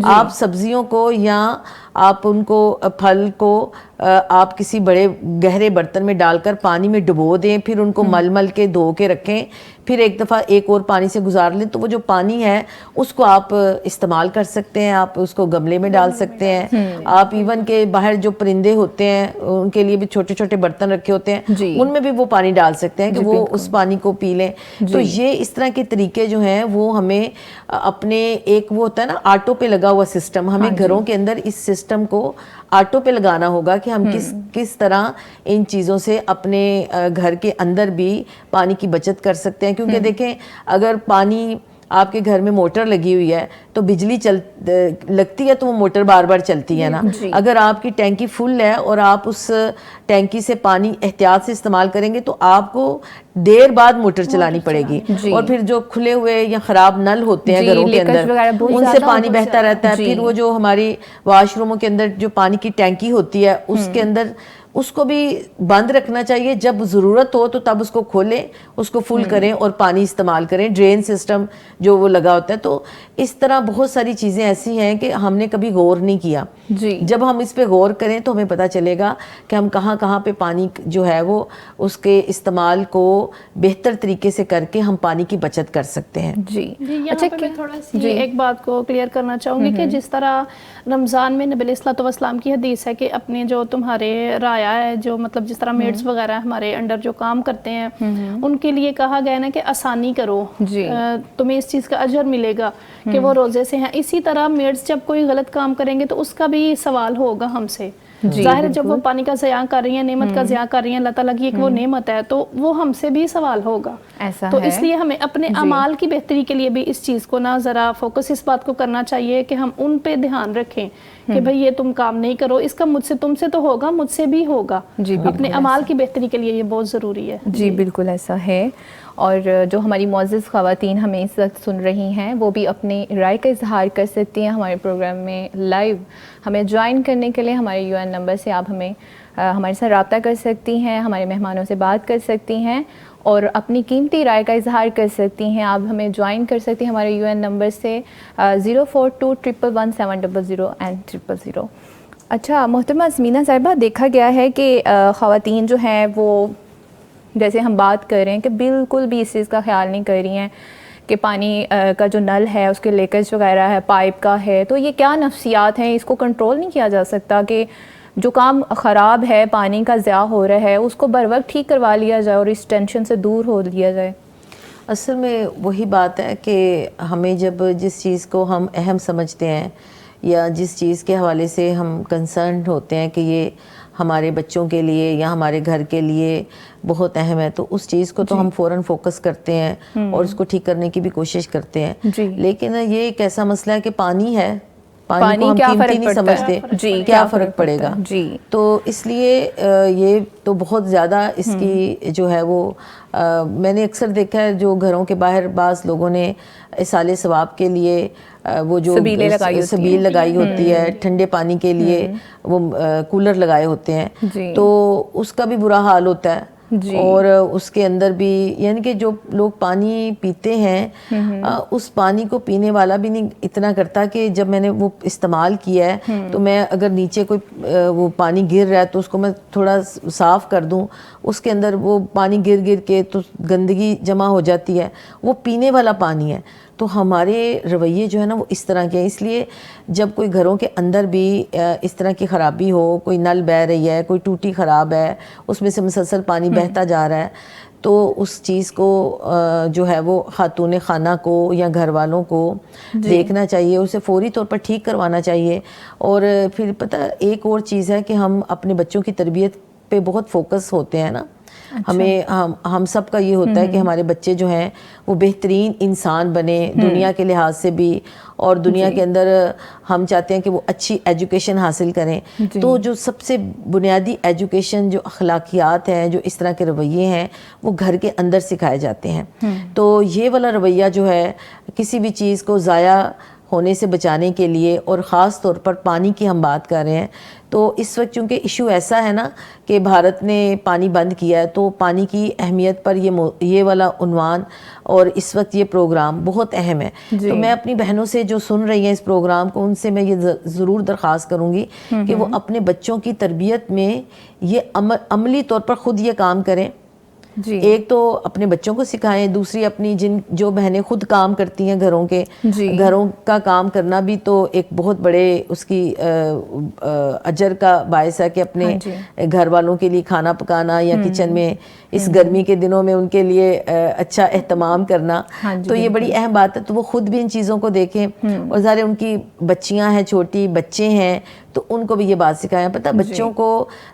آپ سبزیوں کو یا آپ ان کو پھل کو آپ کسی بڑے گہرے برتن میں ڈال کر پانی میں ڈبو دیں، پھر ان کو مل مل کے دھو کے رکھیں، پھر ایک دفعہ ایک اور پانی سے گزار لیں، تو وہ جو پانی ہے اس کو آپ استعمال کر سکتے ہیں، آپ اس کو گملے میں ڈال سکتے ہیں، آپ ایون کہ باہر جو پرندے ہوتے ہیں ان کے لیے بھی چھوٹے چھوٹے برتن رکھے ہوتے ہیں، ان میں بھی وہ پانی ڈال سکتے ہیں کہ وہ اس پانی کو پی لیں۔ تو یہ اس طرح کے طریقے جو ہیں وہ ہمیں اپنے ایک وہ ہوتا ہے نا آٹو پہ لگا ہوا سسٹم، ہمیں گھروں کے اندر اس سسٹم کو آٹو پہ لگانا ہوگا کہ ہم کس طرح ان چیزوں سے اپنے گھر کے اندر بھی پانی کی بچت کر سکتے ہیں۔ کیونکہ دیکھیں اگر پانی آپ کے گھر میں موٹر لگی ہوئی ہے تو بجلی لگتی ہے تو وہ موٹر بار بار چلتی ہے نا، اگر آپ کی ٹینکی فل ہے اور آپ اس ٹینکی سے پانی احتیاط سے استعمال کریں گے تو آپ کو دیر بعد موٹر چلانی پڑے گی، اور پھر جو کھلے ہوئے یا خراب نل ہوتے ہیں گھروں کے اندر ان سے پانی بہتا رہتا ہے، پھر وہ جو ہماری واش روموں کے اندر جو پانی کی ٹینکی ہوتی ہے اس کے اندر اس کو بھی بند رکھنا چاہیے، جب ضرورت ہو تو تب اس کو کھولیں، اس کو فل کریں اور پانی استعمال کریں، ڈرین سسٹم جو وہ لگا ہوتا ہے۔ تو اس طرح بہت ساری چیزیں ایسی ہیں کہ ہم نے کبھی غور نہیں کیا، جب ہم اس پہ غور کریں تو ہمیں پتہ چلے گا کہ ہم کہاں کہاں پہ پانی جو ہے وہ اس کے استعمال کو بہتر طریقے سے کر کے ہم پانی کی بچت کر سکتے ہیں۔ اچھا میں تھوڑا سی ایک بات کو کلیئر کرنا چاہوں گی کہ جس طرح رمضان میں نبی علیہ الصلوۃ والسلام کی حدیث ہے کہ اپنے جو تمہارے رایا ہے جو مطلب جس طرح میڈز وغیرہ ہمارے انڈر جو کام کرتے ہیں ان کے لیے کہا گیا نا کہ آسانی کرو، تمہیں اس چیز کا اجر ملے گا کہ وہ روزے سے ہیں۔ اسی طرح میڈز جب کوئی غلط کام کریں گے تو اس کا بھی سوال ہوگا ہم سے، ظاہر جب وہ پانی کا ضیاع کر رہی ہیں، نعمت کا ضیاع کر رہی ہیں، اللہ تعالیٰ کی ایک وہ نعمت ہے تو وہ ہم سے بھی سوال ہوگا۔ تو اس لیے ہمیں اپنے اعمال کی بہتری کے لیے بھی اس چیز کو نا ذرا فوکس اس بات کو کرنا چاہیے کہ ہم ان پہ دھیان رکھیں کہ بھئی یہ تم کام نہیں کرو، اس کا مجھ سے تم سے تو ہوگا، مجھ سے بھی ہوگا، اپنے اعمال کی بہتری کے لیے یہ بہت ضروری ہے۔ جی بالکل ایسا ہے، اور جو ہماری معزز خواتین ہمیں اس وقت سن رہی ہیں وہ بھی اپنے رائے کا اظہار کر سکتی ہیں ہمارے پروگرام میں لائیو۔ ہمیں جوائن کرنے کے لیے ہمارے UN نمبر سے آپ ہمارے ساتھ رابطہ کر سکتی ہیں، ہمارے مہمانوں سے بات کر سکتی ہیں اور اپنی قیمتی رائے کا اظہار کر سکتی ہیں۔ آپ ہمیں جوائن کر سکتی ہیں ہمارے UN نمبر سے 0421117000 اچھا محترمہ ازمینہ صاحبہ، دیکھا گیا ہے کہ خواتین جو ہیں وہ جیسے ہم بات کر رہے ہیں کہ بالکل بھی اس چیز کا خیال نہیں کر رہی ہیں کہ پانی کا جو نل ہے اس کے لیکیج وغیرہ ہے، پائپ کا ہے، تو یہ کیا نفسیات ہیں، اس کو کنٹرول نہیں کیا جا سکتا کہ جو کام خراب ہے، پانی کا ضیاع ہو رہا ہے، اس کو بر وقت ٹھیک کروا لیا جائے اور اس ٹینشن سے دور ہو لیا جائے؟ اصل میں وہی بات ہے کہ ہمیں جب جس چیز کو ہم اہم سمجھتے ہیں یا جس چیز کے حوالے سے ہم کنسرنڈ ہوتے ہیں کہ یہ ہمارے بچوں کے لیے یا ہمارے گھر کے لیے بہت اہم ہے تو اس چیز کو تو ہم فوراً فوکس کرتے ہیں اور اس کو ٹھیک کرنے کی بھی کوشش کرتے ہیں۔ لیکن یہ ایک ایسا مسئلہ ہے کہ پانی ہے، پانی کو ہم قیمتی نہیں سمجھتے، کیا فرق پڑے گا؟ تو اس لیے یہ تو بہت زیادہ اس کی جو ہے وہ میں نے اکثر دیکھا ہے جو گھروں کے باہر بعض لوگوں نے ایصال ثواب کے لیے وہ جو سبیل لگائی ہوتی ہے، ٹھنڈے پانی کے لیے وہ کولر لگائے ہوتے ہیں، تو اس کا بھی برا حال ہوتا ہے۔ اور اس کے اندر بھی یعنی کہ جو لوگ پانی پیتے ہیں اس پانی کو پینے والا بھی نہیں اتنا کرتا کہ جب میں نے وہ استعمال کیا ہے تو میں اگر نیچے کوئی وہ پانی گر رہا ہے تو اس کو میں تھوڑا صاف کر دوں، اس کے اندر وہ پانی گر گر کے تو گندگی جمع ہو جاتی ہے، وہ پینے والا پانی ہے۔ تو ہمارے رویے جو ہے نا وہ اس طرح کے ہیں، اس لیے جب کوئی گھروں کے اندر بھی اس طرح کی خرابی ہو، کوئی نل بہہ رہی ہے، کوئی ٹوٹی خراب ہے، اس میں سے مسلسل پانی بہتا جا رہا ہے، تو اس چیز کو جو ہے وہ خاتون خانہ کو یا گھر والوں کو دیکھنا چاہیے، اسے فوری طور پر ٹھیک کروانا چاہیے۔ اور پھر پتہ ایک اور چیز ہے کہ ہم اپنے بچوں کی تربیت پہ بہت فوکس ہوتے ہیں نا، ہمیں ہم سب کا یہ ہوتا ہے کہ ہمارے بچے جو ہیں وہ بہترین انسان بنے دنیا کے لحاظ سے بھی، اور دنیا کے اندر ہم چاہتے ہیں کہ وہ اچھی ایجوکیشن حاصل کریں۔ تو جو سب سے بنیادی ایجوکیشن جو اخلاقیات ہیں، جو اس طرح کے رویے ہیں، وہ گھر کے اندر سکھائے جاتے ہیں۔ تو یہ والا رویہ جو ہے کسی بھی چیز کو ضائع ہونے سے بچانے کے لیے، اور خاص طور پر پانی کی ہم بات کر رہے ہیں، تو اس وقت چونکہ ایشو ایسا ہے نا کہ بھارت نے پانی بند کیا ہے، تو پانی کی اہمیت پر یہ والا عنوان اور اس وقت یہ پروگرام بہت اہم ہے. تو میں اپنی بہنوں سے جو سن رہی ہیں اس پروگرام کو، ان سے میں یہ ضرور درخواست کروں گی کہ وہ اپنے بچوں کی تربیت میں یہ عملی طور پر خود یہ کام کریں. ایک تو اپنے بچوں کو سکھائیں، دوسری اپنی جو بہنیں خود کام کرتی ہیں گھروں کا کام کرنا بھی تو ایک بہت بڑے اس کی اجر کا باعث ہے کہ اپنے گھر والوں کے لیے کھانا پکانا یا کچن میں اس گرمی کے دنوں میں ان کے لیے اچھا اہتمام کرنا، تو یہ بڑی اہم بات ہے. تو وہ خود بھی ان چیزوں کو دیکھیں، اور ظاہر ان کی بچیاں ہیں، چھوٹی بچے ہیں، تو ان کو بھی یہ بات سکھائیں. پتہ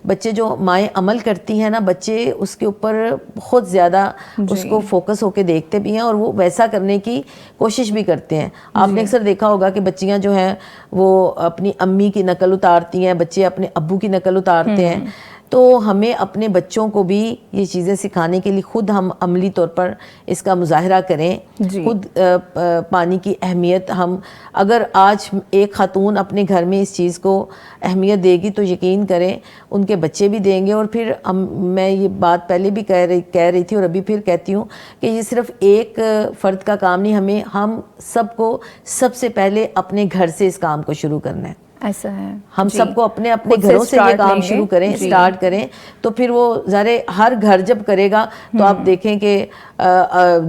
بچے جو مائیں عمل کرتی ہیں نا، بچے اس کے اوپر بہت زیادہ اس کو فوکس ہو کے دیکھتے بھی ہیں، اور وہ ویسا کرنے کی کوشش بھی کرتے ہیں. آپ نے اکثر دیکھا ہوگا کہ بچیاں جو ہیں وہ اپنی امی کی نقل اتارتی ہیں، بچے اپنے ابو کی نقل اتارتے ہیں. تو ہمیں اپنے بچوں کو بھی یہ چیزیں سکھانے کے لیے خود ہم عملی طور پر اس کا مظاہرہ کریں. خود پانی کی اہمیت اگر آج ایک خاتون اپنے گھر میں اس چیز کو اہمیت دے گی تو یقین کریں ان کے بچے بھی دیں گے. اور پھر میں یہ بات پہلے بھی کہہ رہی تھی اور ابھی پھر کہتی ہوں کہ یہ صرف ایک فرد کا کام نہیں، ہم سب کو سب سے پہلے اپنے گھر سے اس کام کو شروع کرنا ہے. ایسا ہے ہم سب کو اپنے گھروں سے یہ کام شروع کریں، سٹارٹ کریں. تو پھر وہ ظاہر ہر گھر جب کرے گا تو آپ دیکھیں کہ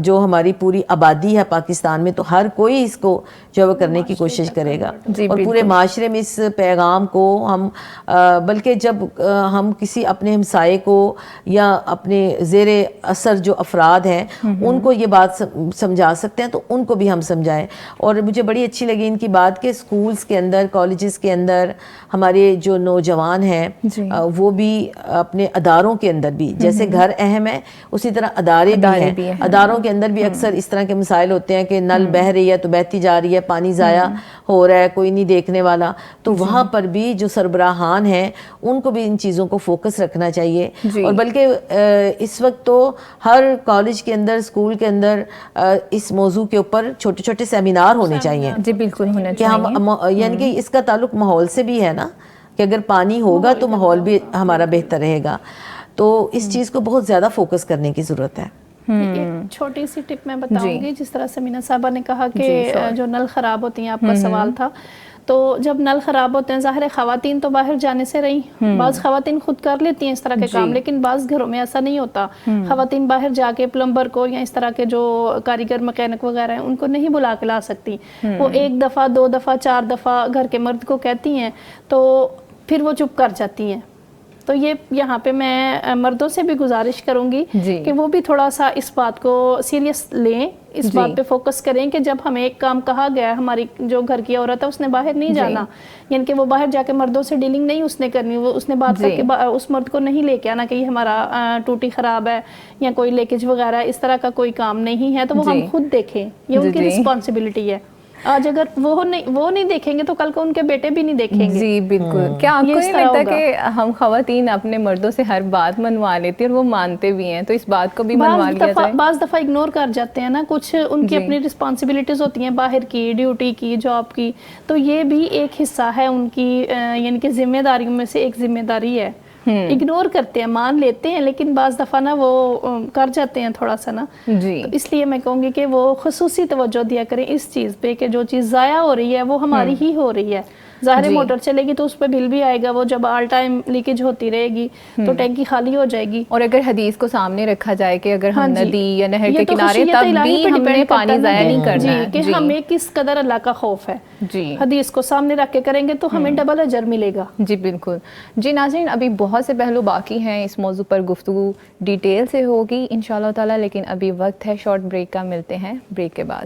جو ہماری پوری آبادی ہے پاکستان میں، تو ہر کوئی اس کو جو کرنے کی کوشش کرے گا. اور پورے معاشرے میں اس پیغام کو ہم بلکہ جب ہم کسی اپنے ہمسائے کو یا اپنے زیر اثر جو افراد ہیں ان کو یہ بات سمجھا سکتے ہیں تو ان کو بھی ہم سمجھائیں. اور مجھے بڑی اچھی لگی ان کی بات کہ اسکولز کے اندر، کالجز کے اندر ہمارے جو نوجوان ہیں وہ بھی اپنے اداروں کے اندر بھی، جیسے گھر اہم ہے اسی طرح ادارے بھی ہیں. اداروں کے اندر بھی اکثر اس طرح کے مسائل ہوتے ہیں کہ نل بہہ رہی ہے تو بہتی جا رہی ہے، پانی ضائع ہو رہا ہے، کوئی نہیں دیکھنے والا. تو وہاں پر بھی جو سربراہان ہیں ان کو بھی ان چیزوں کو فوکس رکھنا چاہیے. اور بلکہ اس وقت تو ہر کالج کے اندر، اسکول کے اندر اس موضوع کے اوپر چھوٹے چھوٹے سیمینار ہونے چاہیے. جی بالکل ہونا کہ ہم یعنی کہ اس کا تعلق ماحول سے بھی ہے نا، کہ اگر پانی ہوگا تو ماحول بھی ہمارا بہتر رہے گا. تو اس چیز کو بہت زیادہ فوکس کرنے کی ضرورت ہے. ایک چھوٹی سی ٹپ میں بتاؤں گی. جس طرح سمینہ صاحبہ نے کہا کہ جو نل خراب ہوتی ہیں، آپ کا سوال تھا، تو جب نل خراب ہوتے ہیں ظاہر ہے خواتین تو باہر جانے سے رہی، بعض خواتین خود کر لیتی ہیں اس طرح کے کام، لیکن بعض گھروں میں ایسا نہیں ہوتا. خواتین باہر جا کے پلمبر کو یا اس طرح کے جو کاریگر مکینک وغیرہ ہیں ان کو نہیں بلا کے لا سکتی. وہ ایک دفعہ، 2 دفعہ، 4 دفعہ گھر کے مرد کو کہتی ہیں تو پھر وہ چپ کر جاتی ہیں. تو یہ یہاں پہ میں مردوں سے بھی گزارش کروں گی کہ وہ بھی تھوڑا سا اس بات کو سیریس لیں، اس بات پہ فوکس کریں کہ جب ہمیں ایک کام کہا گیا ہے، ہماری جو گھر کی عورت ہے اس نے باہر نہیں جانا، یعنی کہ وہ باہر جا کے مردوں سے ڈیلنگ نہیں اس نے کرنی، وہ اس نے بات کر کے اس مرد کو نہیں لے کے آنا کہ یہ ہمارا ٹوٹی خراب ہے یا کوئی لیکیج وغیرہ اس طرح کا کوئی کام نہیں ہے، تو وہ ہم خود دیکھیں، یہ ان کی رسپانسبلٹی ہے. آج اگر وہ نہیں دیکھیں گے تو کل کو ان کے بیٹے بھی نہیں دیکھیں گے. جی بالکل. کیا آپ کو نہیں لگتا کہ ہم خواتین اپنے مردوں سے ہر بات منوا لیتی ہیں اور وہ مانتے بھی ہیں، تو اس بات کو بھی منوا لیا جائے؟ بعض دفعہ اگنور کر جاتے ہیں نا، کچھ ان کی اپنی رسپانسبلٹیز ہوتی ہیں باہر کی، ڈیوٹی کی، جاب کی، تو یہ بھی ایک حصہ ہے ان کی، یعنی کہ ذمہ داریوں میں سے ایک ذمہ داری ہے. اگنور کرتے ہیں، مان لیتے ہیں، لیکن بعض دفعہ نا وہ کر جاتے ہیں تھوڑا سا نا. تو اس لیے میں کہوں گی کہ وہ خصوصی توجہ دیا کریں اس چیز پہ کہ جو چیز ضائع ہو رہی ہے وہ ہماری ہی ہو رہی ہے. ظاہر موٹر چلے گی تو اس پہ بل بھی آئے گا، وہ جب آل ٹائم لیکیج ہوتی رہے گی تو ٹینکی خالی ہو جائے گی. اور اگر حدیث کو سامنے رکھا جائے کہ اگر ہم ندی یا نہر کے کنارے تب بھی ہم نے پانی ضائع نہیں کرنا ہے، کہ ہمیں کس قدر اللہ کا خوف ہے، حدیث کو سامنے رکھ کے کریں گے تو ہمیں ڈبل اجر ملے گا. جی بالکل. جی ناظرین، ابھی بہت سے پہلو باقی ہیں، اس موضوع پر گفتگو ڈیٹیل سے ہوگی انشاءاللہ تعالی، لیکن ابھی وقت ہے شارٹ بریک کا. ملتے ہیں بریک کے بعد.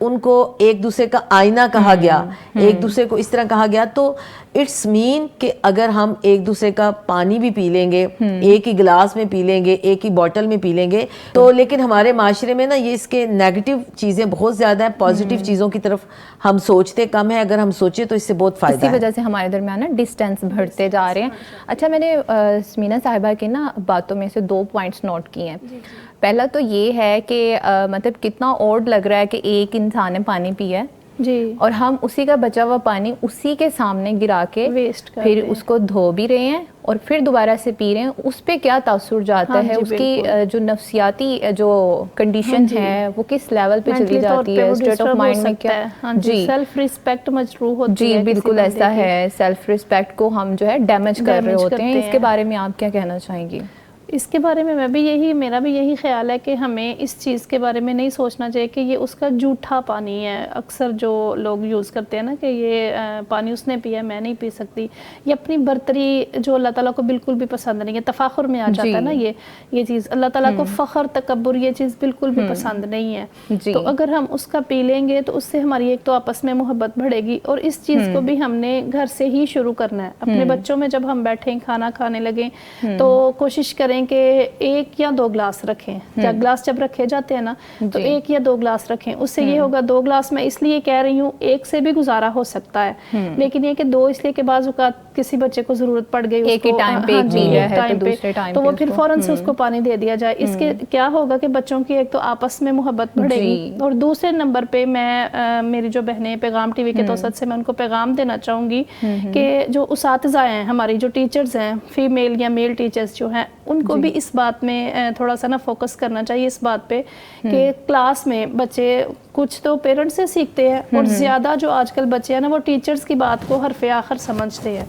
ان کو ایک دوسرے کا آئینہ کہا گیا, ایک دوسرے کو اس طرح کہا گیا, تو اٹس مین کہ اگر ہم ایک دوسرے کا پانی بھی پی لیں گے, ایک ہی گلاس میں پی لیں گے, ایک ہی بوٹل میں پی لیں گے, تو لیکن ہمارے معاشرے میں نا یہ اس کے نیگیٹو چیزیں بہت زیادہ ہیں, پازیٹیو چیزوں کی طرف ہم سوچتے کم ہیں. اگر ہم سوچیں تو اس سے بہت فائدہ ہے. اسی وجہ سے ہمارے درمیان نا ڈسٹینس بڑھتے جا رہے ہیں. اچھا, میں نے سمینا صاحبہ کی نا باتوں میں سے 2 پوائنٹس نوٹ کیے ہیں. پہلا تو یہ ہے کہ مطلب کتنا اوڈ لگ رہا ہے کہ ایک انسان نے پانی پیا ہے جی, اور ہم اسی کا بچا ہوا پانی اسی کے سامنے گرا کے ویسٹ کر پھر اس کو دھو بھی رہے ہیں اور پھر دوبارہ سے پی رہے ہیں. اس پہ کیا تاثر جاتا ہے, اس کی جو نفسیاتی جو کنڈیشن ہے وہ کس لیول پہ چلی جاتی ہے, اسٹیٹ آف مائنڈ میں کیا. جی, سیلف ریسپیکٹ مجروح ہوتی ہے. جی بالکل ایسا ہے, سیلف ریسپیکٹ کو ہم جو ہے ڈیمیج کر رہے ہوتے ہیں. اس کے بارے میں آپ کیا کہنا چاہیں گی؟ اس کے بارے میں میرا بھی یہی خیال ہے کہ ہمیں اس چیز کے بارے میں نہیں سوچنا چاہیے کہ یہ اس کا جھوٹا پانی ہے. اکثر جو لوگ یوز کرتے ہیں نا کہ یہ پانی اس نے پیا میں نہیں پی سکتی, یہ اپنی برتری جو اللہ تعالیٰ کو بالکل بھی پسند نہیں ہے, تفاخر میں آ جاتا ہے نا یہ چیز. اللہ تعالیٰ کو فخر تکبر یہ چیز بالکل بھی پسند نہیں ہے. تو اگر ہم اس کا پی لیں گے تو اس سے ہماری ایک تو آپس میں محبت بڑھے گی, اور اس چیز کو بھی ہم نے گھر سے ہی شروع کرنا ہے. اپنے بچوں میں جب ہم بیٹھیں کھانا کھانے لگیں تو کوشش کریں کہ 1 یا 2 گلاس رکھیں. گلاس جب رکھے جاتے ہیں نا تو 1 یا 2 گلاس رکھیں. اس سے یہ ہوگا 2 گلاس میں اس لیے کہہ رہی ہوں, 1 سے بھی گزارا ہو سکتا ہے, لیکن یہ کہ 2 اس لیے کہ بعض اوقات کسی بچے کو ضرورت پڑ گئی ایک ہی ٹائم پہ تو وہ پھر فوراً سے اس کو پانی دے دیا جائے. اس کے کیا ہوگا کہ بچوں کی ایک تو آپس میں محبت بڑھے گی, اور دوسرے نمبر پہ میں میری جو بہنیں پیغام ٹی وی کے توسط سے میں ان کو پیغام دینا چاہوں گی کہ جو اساتذہ ہیں ہماری, جو ٹیچرز ہیں, فیمیل یا میل ٹیچرز جو ہیں, ان کو بھی اس بات میں تھوڑا سا نا فوکس کرنا چاہیے اس بات پہ کہ کلاس میں بچے کچھ تو پیرنٹس سے سیکھتے ہیں, اور زیادہ جو آج کل بچے ہیں نا وہ ٹیچرز کی بات کو حرف آخر سمجھتے ہیں.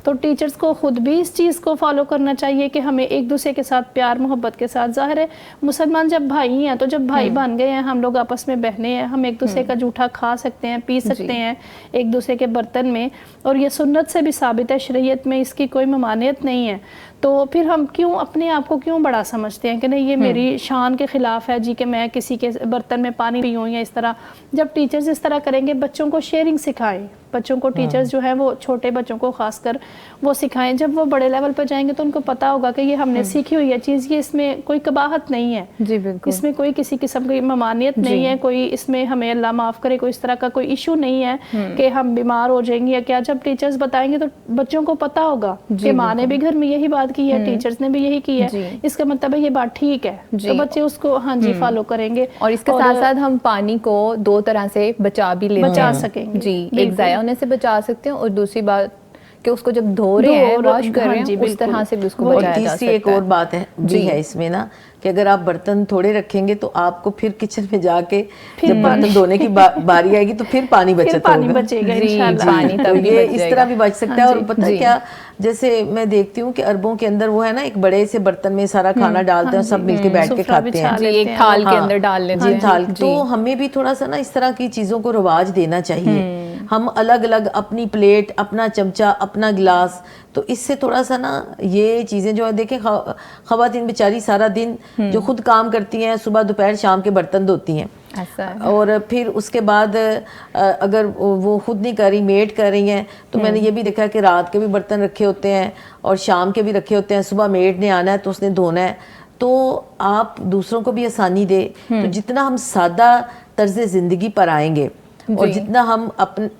تو ٹیچرز کو خود بھی اس چیز کو فالو کرنا چاہیے کہ ہمیں ایک دوسرے کے ساتھ پیار محبت کے ساتھ, ظاہر ہے مسلمان جب بھائی ہیں تو جب بھائی بن گئے ہیں, ہم لوگ آپس میں بہنیں ہیں, ہم ایک دوسرے کا جھوٹا کھا سکتے ہیں, پی سکتے ہیں ایک دوسرے کے برتن میں, اور یہ سنت سے بھی ثابت ہے, شریعت میں اس کی کوئی ممانعت نہیں ہے. تو پھر ہم کیوں اپنے آپ کو کیوں بڑا سمجھتے ہیں کہ نہیں یہ میری شان کے خلاف ہے جی کہ میں کسی کے برتن میں پانی پیوں یا اس طرح. جب ٹیچرز اس طرح کریں گے, بچوں کو شیئرنگ سکھائیں, بچوں کو ٹیچرز جو ہیں وہ چھوٹے بچوں کو خاص کر وہ سکھائیں. جب وہ بڑے لیول پہ جائیں گے تو ان کو پتہ ہوگا کہ یہ ہم نے سیکھی ہوئی ہے چیز, یہ اس میں کوئی قباحت نہیں ہے. جی بالکل, اس میں کوئی کسی قسم کی ممانعت نہیں ہے, کوئی اس میں ہمیں اللہ معاف کرے کوئی اس طرح کا کوئی ایشو نہیں ہے کہ ہم بیمار ہو جائیں گے یا کیا. جب ٹیچرز بتائیں گے تو بچوں کو پتہ ہوگا کہ ماں نے بھی گھر میں یہی بات کی ہے, ٹیچرز نے بھی یہی کی ہے, اس کا مطلب ہے یہ بات ٹھیک ہے. تو بچے اس کو فالو کریں گے, اور اس کے ساتھ ساتھ ہم پانی کو 2 طرح سے بچا بھی لیتے ہیں, بچا سکیں گے. جی, ایک ضائع ہونے سے بچا سکتے ہیں, اور دوسری بات کہ اس کو جب دھو رہے ہیں واش کر رہے ہیں اس طرح سے بھی اس کو بچایا جا سکتا ہے. تیسری ایک اور بات ہے بھی ہے اس میں نا کہ اگر آپ برتن تھوڑے رکھیں گے تو آپ کو پھر کچن میں جا کے جب برتن دھونے کی باری آئے گی تو پھر پانی بچت ہوگا, بچے گا انشاءاللہ. پانی تب یہ اس طرح بھی بچ سکتا ہے. اور پتہ کیا, جیسے میں دیکھتی ہوں کہ عربوں کے اندر وہ ہے نا ایک بڑے سے برتن میں سارا کھانا ڈالتے ہیں, سب مل کے بیٹھ کے کھاتے ہیں, ایک تھال کے اندر ڈال لیتے ہیں. تھال. تو ہمیں بھی تھوڑا سا نا اس طرح کی چیزوں کو رواج دینا چاہیے. ہم الگ الگ اپنی پلیٹ, اپنا چمچہ, اپنا گلاس, تو اس سے تھوڑا سا نا یہ چیزیں جو ہے دیکھیں خواتین بیچاری سارا دن جو خود کام کرتی ہیں, صبح دوپہر شام کے برتن دھوتی ہیں, اور پھر اس کے بعد اگر وہ خود نہیں کر رہی, میڈ کر رہی ہیں, تو میں نے یہ بھی دیکھا کہ رات کے بھی برتن رکھے ہوتے ہیں اور شام کے بھی رکھے ہوتے ہیں, صبح میڈ نے آنا ہے تو اس نے دھونا ہے. تو آپ دوسروں کو بھی آسانی دے. تو جتنا ہم سادہ طرز زندگی پر آئیں گے اور جتنا ہم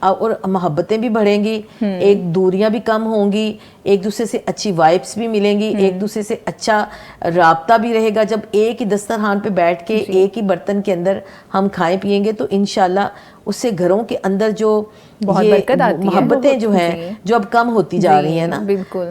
اور محبتیں بھی بڑھیں گی, ایک دوریاں بھی کم ہوں گی, ایک دوسرے سے اچھی وائبس بھی ملیں گی, ایک دوسرے سے اچھا رابطہ بھی رہے گا. جب ایک ہی دسترخوان پہ بیٹھ کے ایک ہی برتن کے اندر ہم کھائیں پیئیں گے تو انشاءاللہ اس سے گھروں کے اندر جو محبتیں جو ہیں جو اب کم ہوتی جا رہی ہیں نا,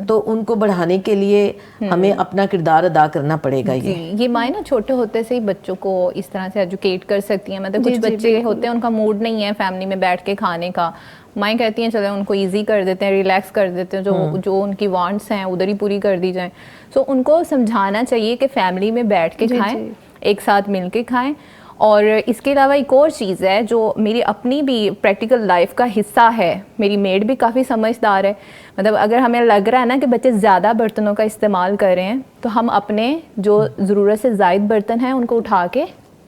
تو ان کو بڑھانے کے لیے ہمیں اپنا کردار ادا کرنا پڑے گا. یہ مائیں نا چھوٹے ہوتے سے ہی بچوں کو اس طرح سے ایجوکیٹ کر سکتی ہیں. مطلب کچھ بچے ہوتے ہیں ان کا موڈ نہیں ہے فیملی میں بیٹھ کے کھانے کا, مائیں کہتی ہیں چلیں ان کو ایزی کر دیتے ہیں, ریلیکس کر دیتے ہیں, جو ان کی وانٹس ہیں ادھر ہی پوری کر دی جائیں. سو ان کو سمجھانا چاہیے کہ فیملی میں بیٹھ کے کھائیں, ایک ساتھ مل کے کھائیں. اور اس کے علاوہ ایک اور چیز ہے جو میری اپنی بھی پریکٹیکل لائف کا حصہ ہے, میری میڈ بھی کافی سمجھدار ہے. مطلب اگر ہمیں لگ رہا ہے نا کہ بچے زیادہ برتنوں کا استعمال کر رہے ہیں تو ہم اپنے جو ضرورت سے زائد برتن ہیں ان کو اٹھا کے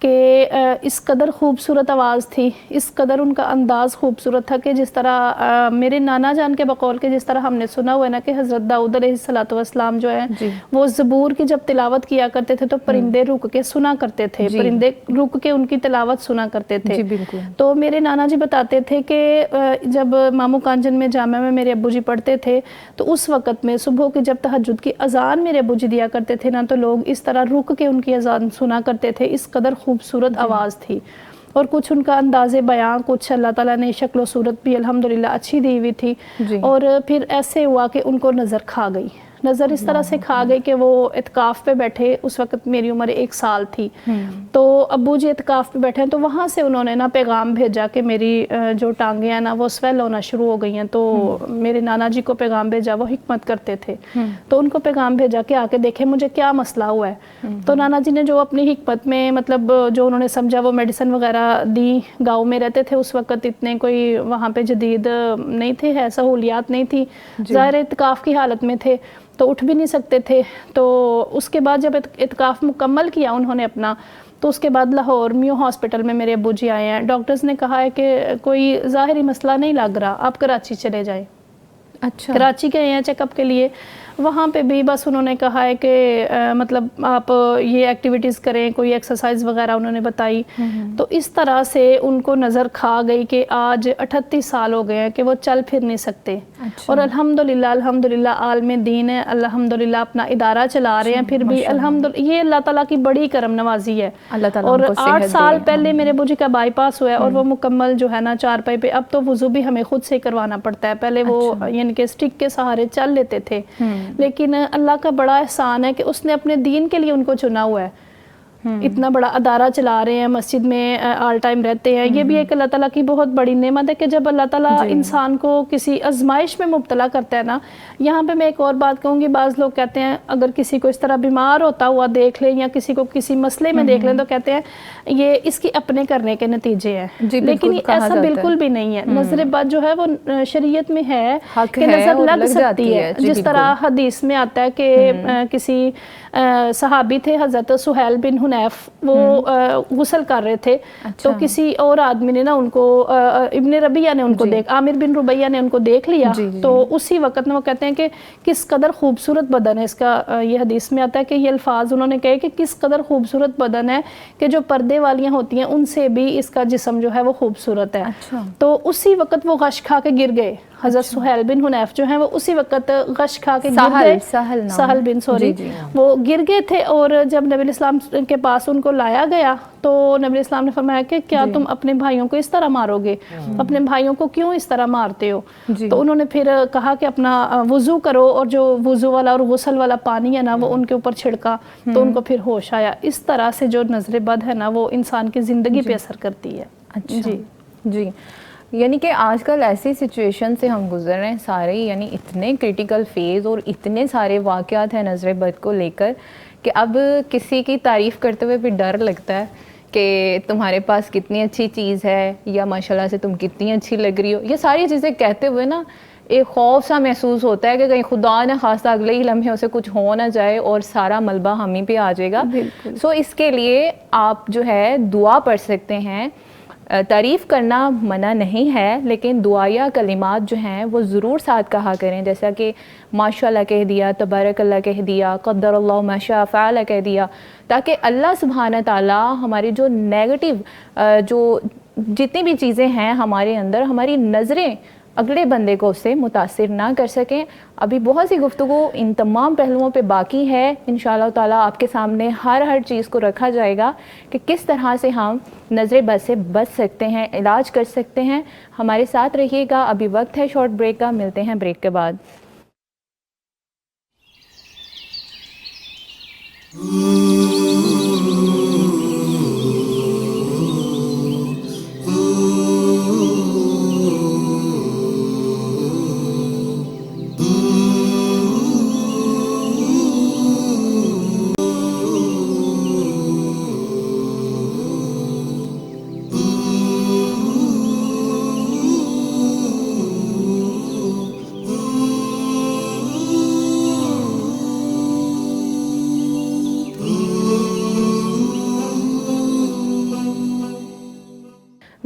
کہ اس قدر خوبصورت آواز تھی, اس قدر ان کا انداز خوبصورت تھا کہ جس طرح میرے نانا جان کے بقول کے جس طرح ہم نے سنا ہوا ہے نا کہ حضرت داؤد علیہ الصلوۃ والسلام جو ہے وہ زبور کی جب تلاوت کیا کرتے تھے تو پرندے رک کے سنا کرتے تھے, پرندے رک کے ان کی تلاوت سنا کرتے تھے. تو میرے نانا جی بتاتے تھے کہ جب مامو کانجن میں جامعہ میں میرے ابو جی پڑھتے تھے تو اس وقت میں صبح کی جب تہجد کی اذان میرے ابو جی دیا کرتے تھے نا تو لوگ اس طرح رک کے ان کی اذان سنا کرتے تھے, اس قدر خوبصورت آواز تھی. اور کچھ ان کا انداز بیان, کچھ اللہ تعالیٰ نے شکل و صورت بھی الحمدللہ اچھی دی ہوئی تھی. اور پھر ایسے ہوا کہ ان کو نظر کھا گئی, نظر اس طرح سے کھا گئی کہ وہ اعتکاف پہ بیٹھے, اس وقت میری عمر 1 سال تھی. تو ابو جی اعتکاف پہ بیٹھے ہیں تو وہاں سے انہوں نے نا پیغام بھیجا کہ میری جو ٹانگیں ہیں نا وہ سویل ہونا شروع ہو گئی ہیں. تو میرے نانا جی کو پیغام بھیجا, وہ حکمت کرتے تھے, تو ان کو پیغام بھیجا کہ آ کے دیکھیں مجھے کیا مسئلہ ہوا ہے. تو نانا جی نے جو اپنی حکمت میں مطلب جو انہوں نے سمجھا وہ میڈیسن وغیرہ دی. گاؤں میں رہتے تھے اس وقت, اتنے کوئی وہاں پہ جدید نہیں تھے, سہولیات نہیں تھی, ظاہر اعتکاف کی حالت میں تھے تو اٹھ بھی نہیں سکتے تھے. تو اس کے بعد جب اعتکاف مکمل کیا انہوں نے اپنا, تو اس کے بعد لاہور میو ہاسپٹل میں میرے ابو جی آئے ہیں. ڈاکٹرز نے کہا ہے کہ کوئی ظاہری مسئلہ نہیں لگ رہا, آپ کراچی چلے جائیں. اچھا, کراچی گئے ہیں چیک اپ کے لیے. وہاں پہ بھی بس انہوں نے کہا ہے کہ مطلب آپ یہ ایکٹیویٹیز کریں, کوئی ایکسرسائز وغیرہ انہوں نے بتائی. تو اس طرح سے ان کو نظر کھا گئی کہ آج 38 سال ہو گئے ہیں کہ وہ چل پھر نہیں سکتے. اور الحمدللہ عالم دین ہے, الحمدللہ اپنا ادارہ چلا رہے ہیں. پھر بھی الحمدللہ یہ اللہ تعالیٰ کی بڑی کرم نوازی ہے. اور 8 سال پہلے میرے ابو جی کا بائی پاس ہوا ہے اور وہ مکمل جو ہے نا چارپائی پہ, اب تو وضو بھی ہمیں خود سے کروانا پڑتا ہے. پہلے وہ یعنی کہ اسٹک کے سہارے چل لیتے تھے, لیکن اللہ کا بڑا احسان ہے کہ اس نے اپنے دین کے لیے ان کو چنا ہوا ہے. اتنا بڑا ادارہ چلا رہے ہیں, مسجد میں آل ٹائم رہتے ہیں. یہ بھی ایک اللہ تعالیٰ کی بہت بڑی نعمت ہے کہ جب اللہ تعالیٰ انسان کو کسی آزمائش میں مبتلا کرتا ہے نا. یہاں پہ میں ایک اور بات کہوں گی, بعض لوگ کہتے ہیں اگر کسی کو اس طرح بیمار ہوتا ہوا دیکھ لیں یا کسی کو کسی مسئلے میں دیکھ لیں تو کہتے ہیں یہ اس کی اپنے کرنے کے نتیجے ہیں. لیکن ایسا بالکل بھی نہیں ہے. نظر بد جو ہے وہ شریعت میں ہے کہ نظر لگ سکتی ہے. جس طرح حدیث میں آتا ہے کہ کسی صحابی تھے حضرت سہیل بن حنیف, وہ غسل کر رہے تھے. تو کسی اور آدمی نے نا ان کو, ابن ربیہ نے ان کو دیکھ, عامر بن ربیہ نے ان کو دیکھ لیا. تو اسی وقت میں وہ کہتے ہیں کہ کس قدر خوبصورت بدن ہے اس کا. یہ حدیث میں آتا ہے کہ یہ الفاظ انہوں نے کہے کہ کس قدر خوبصورت بدن ہے کہ جو پردے والیاں ہوتی ہیں ان سے بھی اس کا جسم جو ہے وہ خوبصورت ہے. تو اسی وقت وہ غش کھا کے گر گئے. حضرت سہیل بن حنیف جو ہیں وہ اسی وقت غش کھا کے گر گئے. سہل بن وہ گر گئے تھے. اور جب نبی الاسلام کے پاس ان کو لایا گیا تو نبی الاسلام نے فرمایا کہ کیا تم اپنے بھائیوں کو اس طرح مارو گے, اپنے بھائیوں کو کیوں اس طرح مارتے ہو. تو انہوں نے پھر کہا کہ اپنا وضو کرو, اور جو وضو والا اور غسل والا پانی ہے نا وہ ان کے اوپر چھڑکا تو ان کو پھر ہوش آیا. اس طرح سے جو نظر بد ہے نا وہ انسان کی زندگی پہ اثر کرتی ہے. جی, یعنی کہ آج کل ایسی سچویشن سے ہم گزر رہے ہیں سارے, یعنی اتنے کرٹیکل فیز اور اتنے سارے واقعات ہیں نظر بد کو لے کر کہ اب کسی کی تعریف کرتے ہوئے بھی ڈر لگتا ہے کہ تمہارے پاس کتنی اچھی چیز ہے, یا ماشاءاللہ سے تم کتنی اچھی لگ رہی ہو. یہ ساری چیزیں کہتے ہوئے نا ایک خوف سا محسوس ہوتا ہے کہ کہیں خدا نہ خواستہ اگلے ہی لمحے اسے کچھ ہو نہ جائے اور سارا ملبہ ہم ہی پہ آ جائے گا. سو اس کے لیے آپ جو ہے دعا پڑھ سکتے ہیں. تعریف کرنا منع نہیں ہے, لیکن دعائیہ کلمات جو ہیں وہ ضرور ساتھ کہا کریں, جیسا کہ ماشاءاللہ کہہ دیا, تبارک اللہ کہہ دیا, قدر اللہ ما شاء فعل کہہ دیا, تاکہ اللہ سبحانہ تعالیٰ ہماری جو نیگیٹو جو جتنی بھی چیزیں ہیں ہمارے اندر, ہماری نظریں اگلے بندے کو اس سے متاثر نہ کر سکیں. ابھی بہت سی گفتگو ان تمام پہلوؤں پہ باقی ہے. انشاءاللہ تعالیٰ آپ کے سامنے ہر چیز کو رکھا جائے گا کہ کس طرح سے ہم نظر بد سے بچ سکتے ہیں, علاج کر سکتے ہیں. ہمارے ساتھ رہیے گا. ابھی وقت ہے شارٹ بریک کا, ملتے ہیں بریک کے بعد.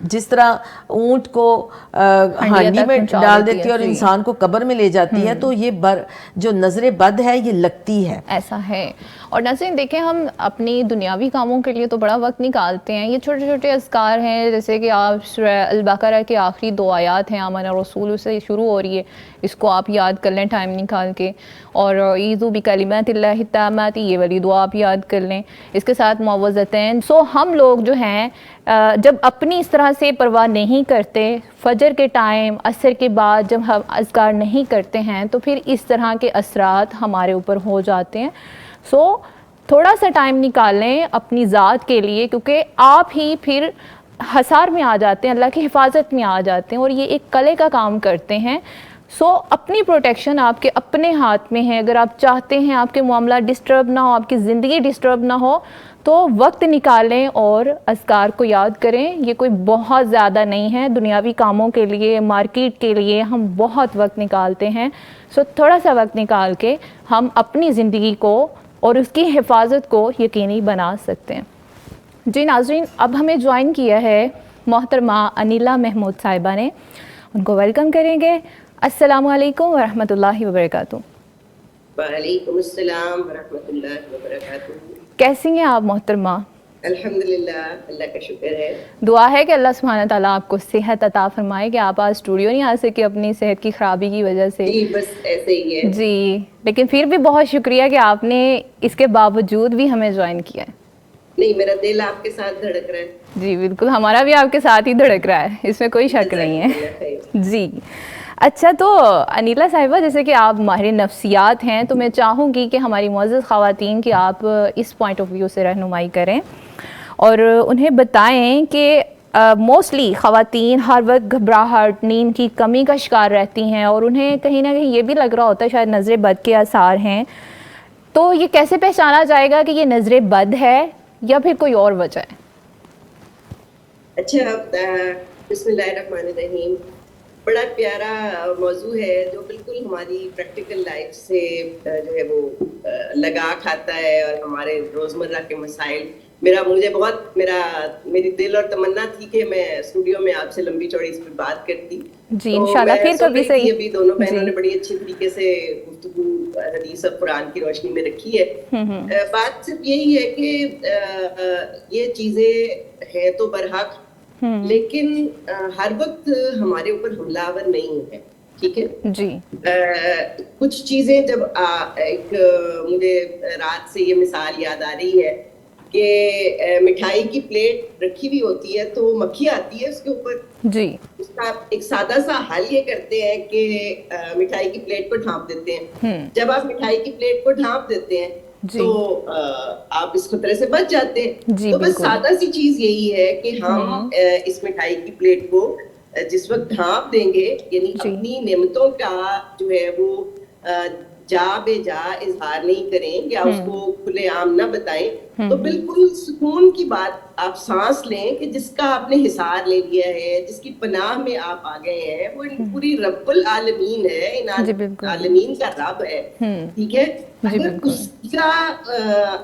جس طرح اونٹ کو ہانڈی میں ڈال دیتی ہے اور انسان کو قبر میں لے جاتی ہے، تو یہ جو نظر بد ہے یہ لگتی ہے. ایسا ہے. اور ناظرین دیکھیں، ہم اپنی دنیاوی کاموں کے لیے تو بڑا وقت نکالتے ہیں. یہ چھوٹے چھوٹے اذکار ہیں، جیسے کہ آپ سورہ البقرہ کے آخری 2 آیات ہیں، آمن الرسول سے شروع ہو رہی ہے، اس کو آپ یاد کر لیں ٹائم نکال کے. اور اعوذ بکلمات اللہ التامات، یہ والی دعا آپ یاد کر لیں، اس کے ساتھ معوذتین. سو ہم لوگ جو ہیں جب اپنی اس طرح سے پرواہ نہیں کرتے، فجر کے ٹائم، عصر کے بعد جب ہم اذکار نہیں کرتے ہیں، تو پھر اس طرح کے اثرات ہمارے اوپر ہو جاتے ہیں. سو تھوڑا سا ٹائم نکالیں اپنی ذات کے لیے، کیونکہ آپ ہی پھر حصار میں آ جاتے ہیں، اللہ کی حفاظت میں آ جاتے ہیں، اور یہ ایک کلے کا کام کرتے ہیں. سو اپنی پروٹیکشن آپ کے اپنے ہاتھ میں ہے. اگر آپ چاہتے ہیں آپ کے معاملات ڈسٹرب نہ ہو، آپ کی زندگی ڈسٹرب نہ ہو، تو وقت نکالیں اور اذکار کو یاد کریں. یہ کوئی بہت زیادہ نہیں ہے. دنیاوی کاموں کے لیے، مارکیٹ کے لیے ہم بہت وقت نکالتے ہیں. سو تھوڑا سا وقت نکال کے ہم اپنی زندگی کو اور اس کی حفاظت کو یقینی بنا سکتے ہیں. جی ناظرین، اب ہمیں جوائن کیا ہے محترمہ انیلا محمود صاحبہ نے. ان کو ویلکم کریں گے. السلام علیکم ورحمۃ اللہ وبرکاتہ. وعلیکم السلام ورحمۃ اللہ وبرکاتہ. کیسی ہیں آپ محترمہ؟ الحمدللہ، اللہ کا شکر ہے. دعا ہے کہ اللہ سبحانہ تعالیٰ آپ کو صحت عطا فرمائے کہ آپ آج اسٹوڈیو نہیں آ سکے اپنی صحت کی خرابی کی وجہ سے. جی بس ایسے ہی ہے. جی، لیکن پھر بھی بہت شکریہ کہ آپ نے اس کے باوجود بھی ہمیں جوائن کیا ہے. نہیں، میرا دل آپ کے ساتھ دھڑک رہا ہے. جی بالکل، ہمارا بھی آپ کے ساتھ ہی دھڑک رہا ہے، اس میں کوئی شک نہیں ہے. جی اچھا، تو انیلا صاحبہ، جیسے کہ آپ ماہر نفسیات ہیں، تو میں چاہوں گی کہ ہماری معزز خواتین کی آپ اس پوائنٹ آف ویو سے رہنمائی کریں اور انہیں بتائیں کہ موسٹلی خواتین ہر وقت گھبراہٹ، نیند کی کمی کا شکار رہتی ہیں، اور انہیں کہیں نہ کہیں یہ بھی لگ رہا ہوتا ہے شاید نظر بد کے آثار ہیں. تو یہ کیسے پہچانا جائے گا کہ یہ نظر بد ہے یا پھر کوئی اور وجہ ہے؟ اچھا، بسم اللہ الرحمن الرحیم. بڑا پیارا موضوع ہے جو بالکل ہماری پریکٹیکل لائف سے جو ہے وہ لگا کھاتا ہے، اور ہمارے روزمرہ کے مسائل. میری دل اور تمنا تھی کہ میں اسٹوڈیو میں آپ سے لمبی چوڑی اس پر بات کرتی. جی انشاءاللہ پھر کبھی صحیح. ابھی دونوں بہنوں نے بڑی اچھی طریقے سے گفتگو حدیث اور قرآن کی روشنی میں رکھی ہے. بات صرف یہی ہے کہ یہ چیزیں ہیں تو برحق، لیکن ہر وقت ہمارے اوپر حملہ آور نہیں ہے. ٹھیک ہے جی. کچھ چیزیں جب مجھے رات سے یہ مثال یاد آ رہی ہے کہ مٹھائی کی پلیٹ رکھی ہوئی ہوتی ہے تو مکھی آتی ہے اس کے اوپر. جی. اس کا ایک سادہ سا حل یہ کرتے ہیں کہ مٹھائی کی پلیٹ کو ڈھانپ دیتے ہیں. جب آپ مٹھائی کی پلیٹ کو ڈھانپ دیتے ہیں تو آپ اس خطرے سے بچ جاتے ہیں. تو بس سادہ سی چیز یہی ہے کہ ہم اس مٹھائی کی پلیٹ کو جس وقت ڈھانپ دیں گے، یعنی اپنی نعمتوں کا جو ہے وہ جا بے جا اظہار نہیں کریں یا اس کو کھلے عام نہ بتائیں، تو بالکل سکون کی بات آپ سانس لیں کہ جس کا آپ نے حصار لے لیا ہے، جس کی پناہ میں آپ آ گئے ہیں، وہ پوری رب العالمین ہے، ان عالمین کا رب ہے. ٹھیک ہے. اگر اس کا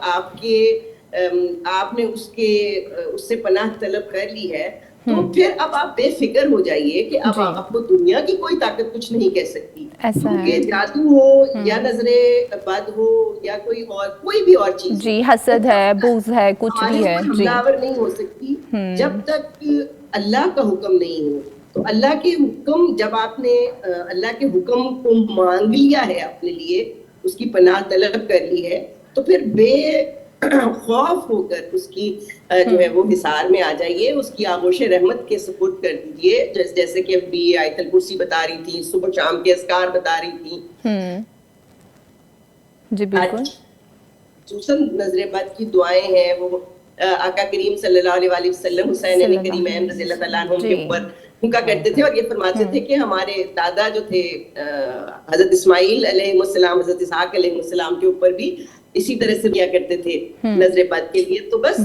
آپ نے اس سے پناہ طلب کر لی ہے تو پھر اب آپ بے فکر ہو جائیے کہ اب آپ کو دنیا کی کوئی طاقت کچھ نہیں کہہ سکتی. کہ جادو ہو یا نظر بد ہو یا کوئی بھی اور چیز، جی حسد ہے، بغض ہے، کچھ بھی ہے، حملہ آور نہیں ہو سکتی جب تک اللہ کا حکم نہیں ہو. تو اللہ کے حکم، جب آپ نے اللہ کے حکم کو مانگ لیا ہے اپنے لیے، اس کی پناہ طلب کر لی ہے، تو پھر بے خوف ہو کر اس کی جو ہے وہ حصار میں آ جائیے، اس کی آغوش رحمت کے سپرد کر دیجیے. جیسے کہ ابھی آیت الکرسی بتا رہی تھی، صبح شام کے اذکار بتا رہی تھی. جی بالکل. خصوصاً نظر بد کی دعائیں ہیں وہ آقا کریم صلی اللہ علیہ وآلہ وسلم حسین علی کریمین رضی اللہ تعالیٰ عنہم کے اوپر پھونکا کرتے تھے، اور یہ فرماتے تھے کہ ہمارے دادا جو تھے حضرت اسماعیل علیہ السلام، حضرت اسحاق علیہ السلام کے اوپر بھی اسی طرح سے کیا کرتے تھے نظر بد کے لیے. تو بس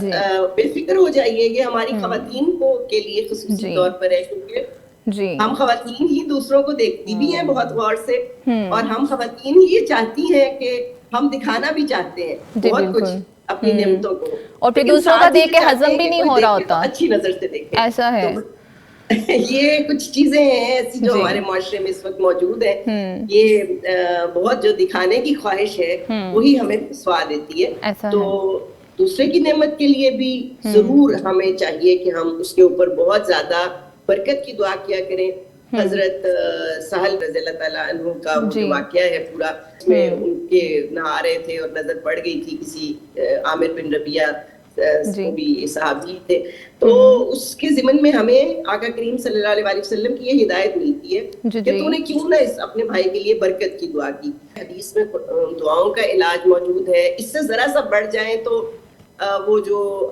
بے فکر ہو جائیے. یہ ہماری خواتین کو کے لیے خصوصی طور پر ہے، کیونکہ ہم خواتین ہی دوسروں کو دیکھتی بھی ہیں بہت غور سے، اور ہم خواتین ہی یہ چاہتی ہیں کہ ہم دکھانا بھی چاہتے ہیں بہت کچھ اپنی نعمتوں کو، اور پھر دوسروں کا دیکھ کے ہضم بھی نہیں ہو رہا ہوتا، اچھی نظر سے دیکھیں. ایسا ہے. یہ کچھ چیزیں ہیں ایسی جو ہمارے معاشرے میں اس وقت موجود ہیں. یہ بہت جو دکھانے کی خواہش ہے وہی ہمیں رسوا دیتی ہے. تو دوسرے کی نعمت کے لیے بھی ضرور ہمیں چاہیے کہ ہم اس کے اوپر بہت زیادہ برکت کی دعا کیا کریں. حضرت سہل رضی اللہ تعالیٰ عنہ کا وہ جو واقعہ ہے پورا، اس میں ان کے نہا رہے تھے اور نظر پڑ گئی تھی کسی عامر بن ربیعہ بھی صحابی تھے. تو اس کے ضمن میں ہمیں آقا کریم صلی اللہ علیہ وسلم کی یہ ہدایت ملتی ہے کہ تو نے کیوں نہ اس اپنے بھائی کے لیے برکت کی دعا کی. حدیث میں دعاؤں کا علاج موجود ہے. اس سے ذرا سا بڑھ جائیں تو وہ جو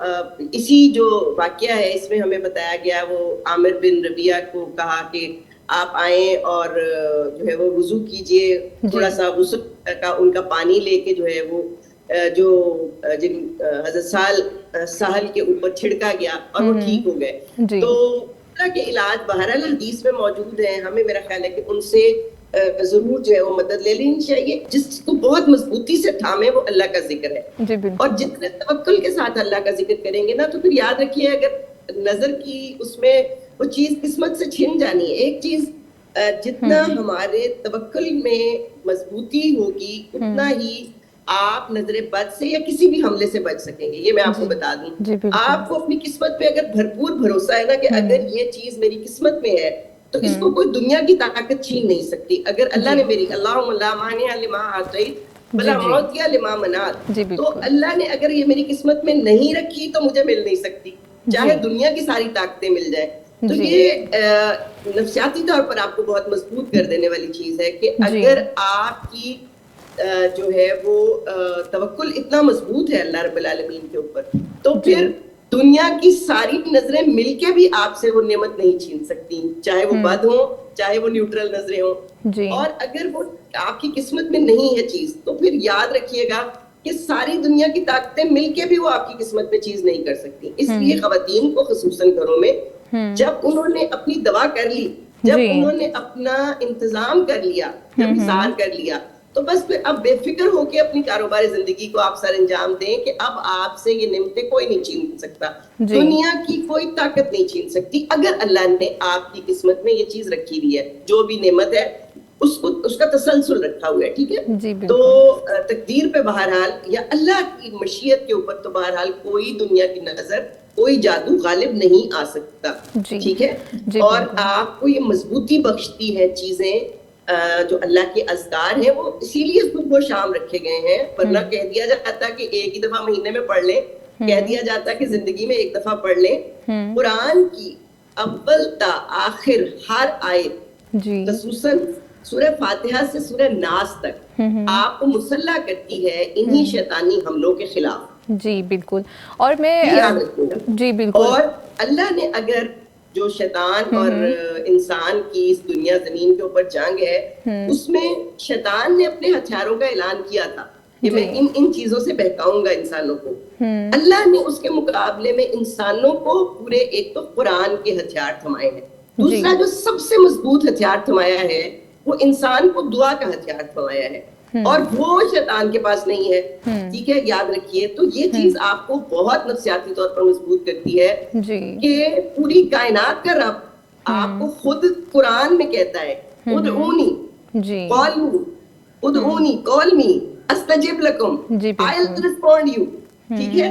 اسی جو واقعہ ہے اس میں ہمیں بتایا گیا، وہ عامر بن ربیعہ کو کہا کہ آپ آئیں اور جو ہے وہ وضو کیجئے، تھوڑا سا غسل کا ان کا پانی لے کے جو ہے وہ جو جن حضرت سہل کے اوپر چھڑکا گیا اور وہ ٹھیک ہو گئے. تو اس طرح کے علاج بہرحال حدیث میں موجود ہیں. ہمیں میرا خیال ہے کہ ان سے ضرور جو ہے وہ مدد لے لینی چاہیے. جس کو بہت مضبوطی سے تھامے وہ اللہ کا ذکر ہے، اور جتنے توکل کے ساتھ اللہ کا ذکر کریں گے نا تو پھر یاد رکھیے اگر نظر کی اس میں وہ چیز قسمت سے چھن جانی ہے. ایک چیز جتنا ہمارے توکل میں مضبوطی ہوگی اتنا ہی آپ نظر بد سے یا کسی بھی حملے سے بچ سکیں گے. یہ میں آپ کو بتا دوں. آپ کو اپنی قسمت پہ اگر بھرپور بھروسہ ہے نا کہ اگر یہ چیز میری قسمت میں ہے تو اس کو کوئی دنیا کی طاقت چھین نہیں سکتی. اگر اللہ نے میری اللہم لا مانع لما اعطیت ولا معطی لما منعت، تو اللہ نے اگر یہ میری قسمت میں نہیں رکھی تو مجھے مل نہیں سکتی، چاہے دنیا کی ساری طاقتیں مل جائیں. تو یہ نفسیاتی طور پر آپ کو بہت مضبوط کر دینے والی چیز ہے کہ اگر آپ کی جو ہے وہ توکل اتنا مضبوط ہے اللہ رب العالمین کے اوپر، تو پھر دنیا کی ساری نظریں مل کے بھی آپ سے وہ نعمت نہیں چھین سکتی، چاہے وہ بد ہوں چاہے وہ نیوٹرل نظریں ہوں. اور اگر وہ آپ کی قسمت میں نہیں ہے چیز تو پھر یاد رکھیے گا کہ ساری دنیا کی طاقتیں مل کے بھی وہ آپ کی قسمت میں چیز نہیں کر سکتی. اس لیے خواتین کو خصوصاً گھروں میں جب انہوں نے اپنی دوا کر لی، جب انہوں نے اپنا انتظام کر لیا، جب حصار کر لیا، تو بس پھر اب بے فکر ہو کے اپنی کاروباری زندگی کو آپ سر انجام دیں کہ اب آپ سے یہ نعمتیں کوئی نہیں چھین سکتا، دنیا کی کوئی طاقت نہیں چھین سکتی. اگر اللہ نے آپ کی قسمت میں یہ چیز رکھی ہوئی ہے، جو بھی نعمت ہے اس کا تسلسل رکھا ہوا ہے، ٹھیک ہے. تو تقدیر پہ بہرحال یا اللہ کی مشیت کے اوپر تو بہرحال کوئی دنیا کی نظر، کوئی جادو غالب نہیں آ سکتا، ٹھیک ہے. اور آپ کو یہ مضبوطی بخشتی ہے چیزیں جو اللہ کے اذکار ہیں، وہ اسی لیے صبح و شام رکھے گئے ہیں. ورنہ کہہ دیا جاتا کہ ایک ہی دفعہ مہینے میں پڑھ لیں، کہہ دیا جاتا کہ زندگی میں ایک دفعہ پڑھ لیں. قرآن کی اول تا آخر ہر آیت، خصوصاً سورہ فاتحہ سے سورہ ناس تک آپ کو مسلح کرتی ہے انہی شیطانی حملوں کے خلاف. جی بالکل. اور میں جی بالکل. اور اللہ نے اگر جو شیطان اور انسان کی اس دنیا زمین کے اوپر جنگ ہے، اس میں شیطان نے اپنے ہتھیاروں کا اعلان کیا تھا کہ میں ان چیزوں سے بہکاؤں گا انسانوں کو. اللہ نے اس کے مقابلے میں انسانوں کو پورے ایک تو قرآن کے ہتھیار تھمائے ہیں، دوسرا جو سب سے مضبوط ہتھیار تھمایا ہے وہ انسان کو دعا کا ہتھیار تھمایا ہے، اور وہ شیطان کے پاس نہیں ہے، ٹھیک ہے. یاد رکھیے. تو یہ چیز آپ کو بہت نفسیاتی طور پر مضبوط کرتی ہے کہ پوری کائنات کا رب آپ کو خود قرآن میں کہتا ہے ادعونی قالوا ادعونی کال می استجب لکم آئی ول ریسپونڈ یو، ٹھیک ہے.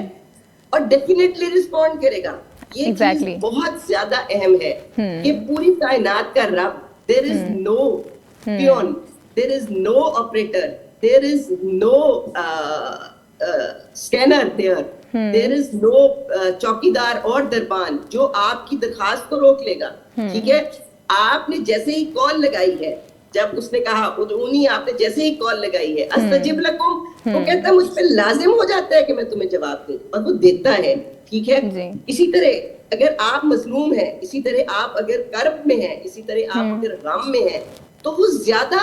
اور ڈیفینیٹلی ریسپونڈ کرے گا. یہ چیز بہت زیادہ اہم ہے کہ پوری کائنات کا رب، there is no peon, there is no operator, there is no scanner there, there is no چوکیدار اور دربان جو آپ کی درخواست کو روک لے گا، ٹھیک ہے. آپ نے جیسے ہی کال لگائی ہے، جب اس نے کہا ادعونی، آپ نے جیسے ہی کال لگائی ہے استجب لکم، وہ کہتا ہے مجھ پہ لازم ہو جاتا ہے کہ میں تمہیں جواب دوں، اور وہ دیتا ہے، ٹھیک ہے. اسی طرح اگر آپ مظلوم ہیں، اسی طرح آپ اگر کرب میں ہیں، اسی طرح آپ اگر غم میں ہیں، تو وہ زیادہ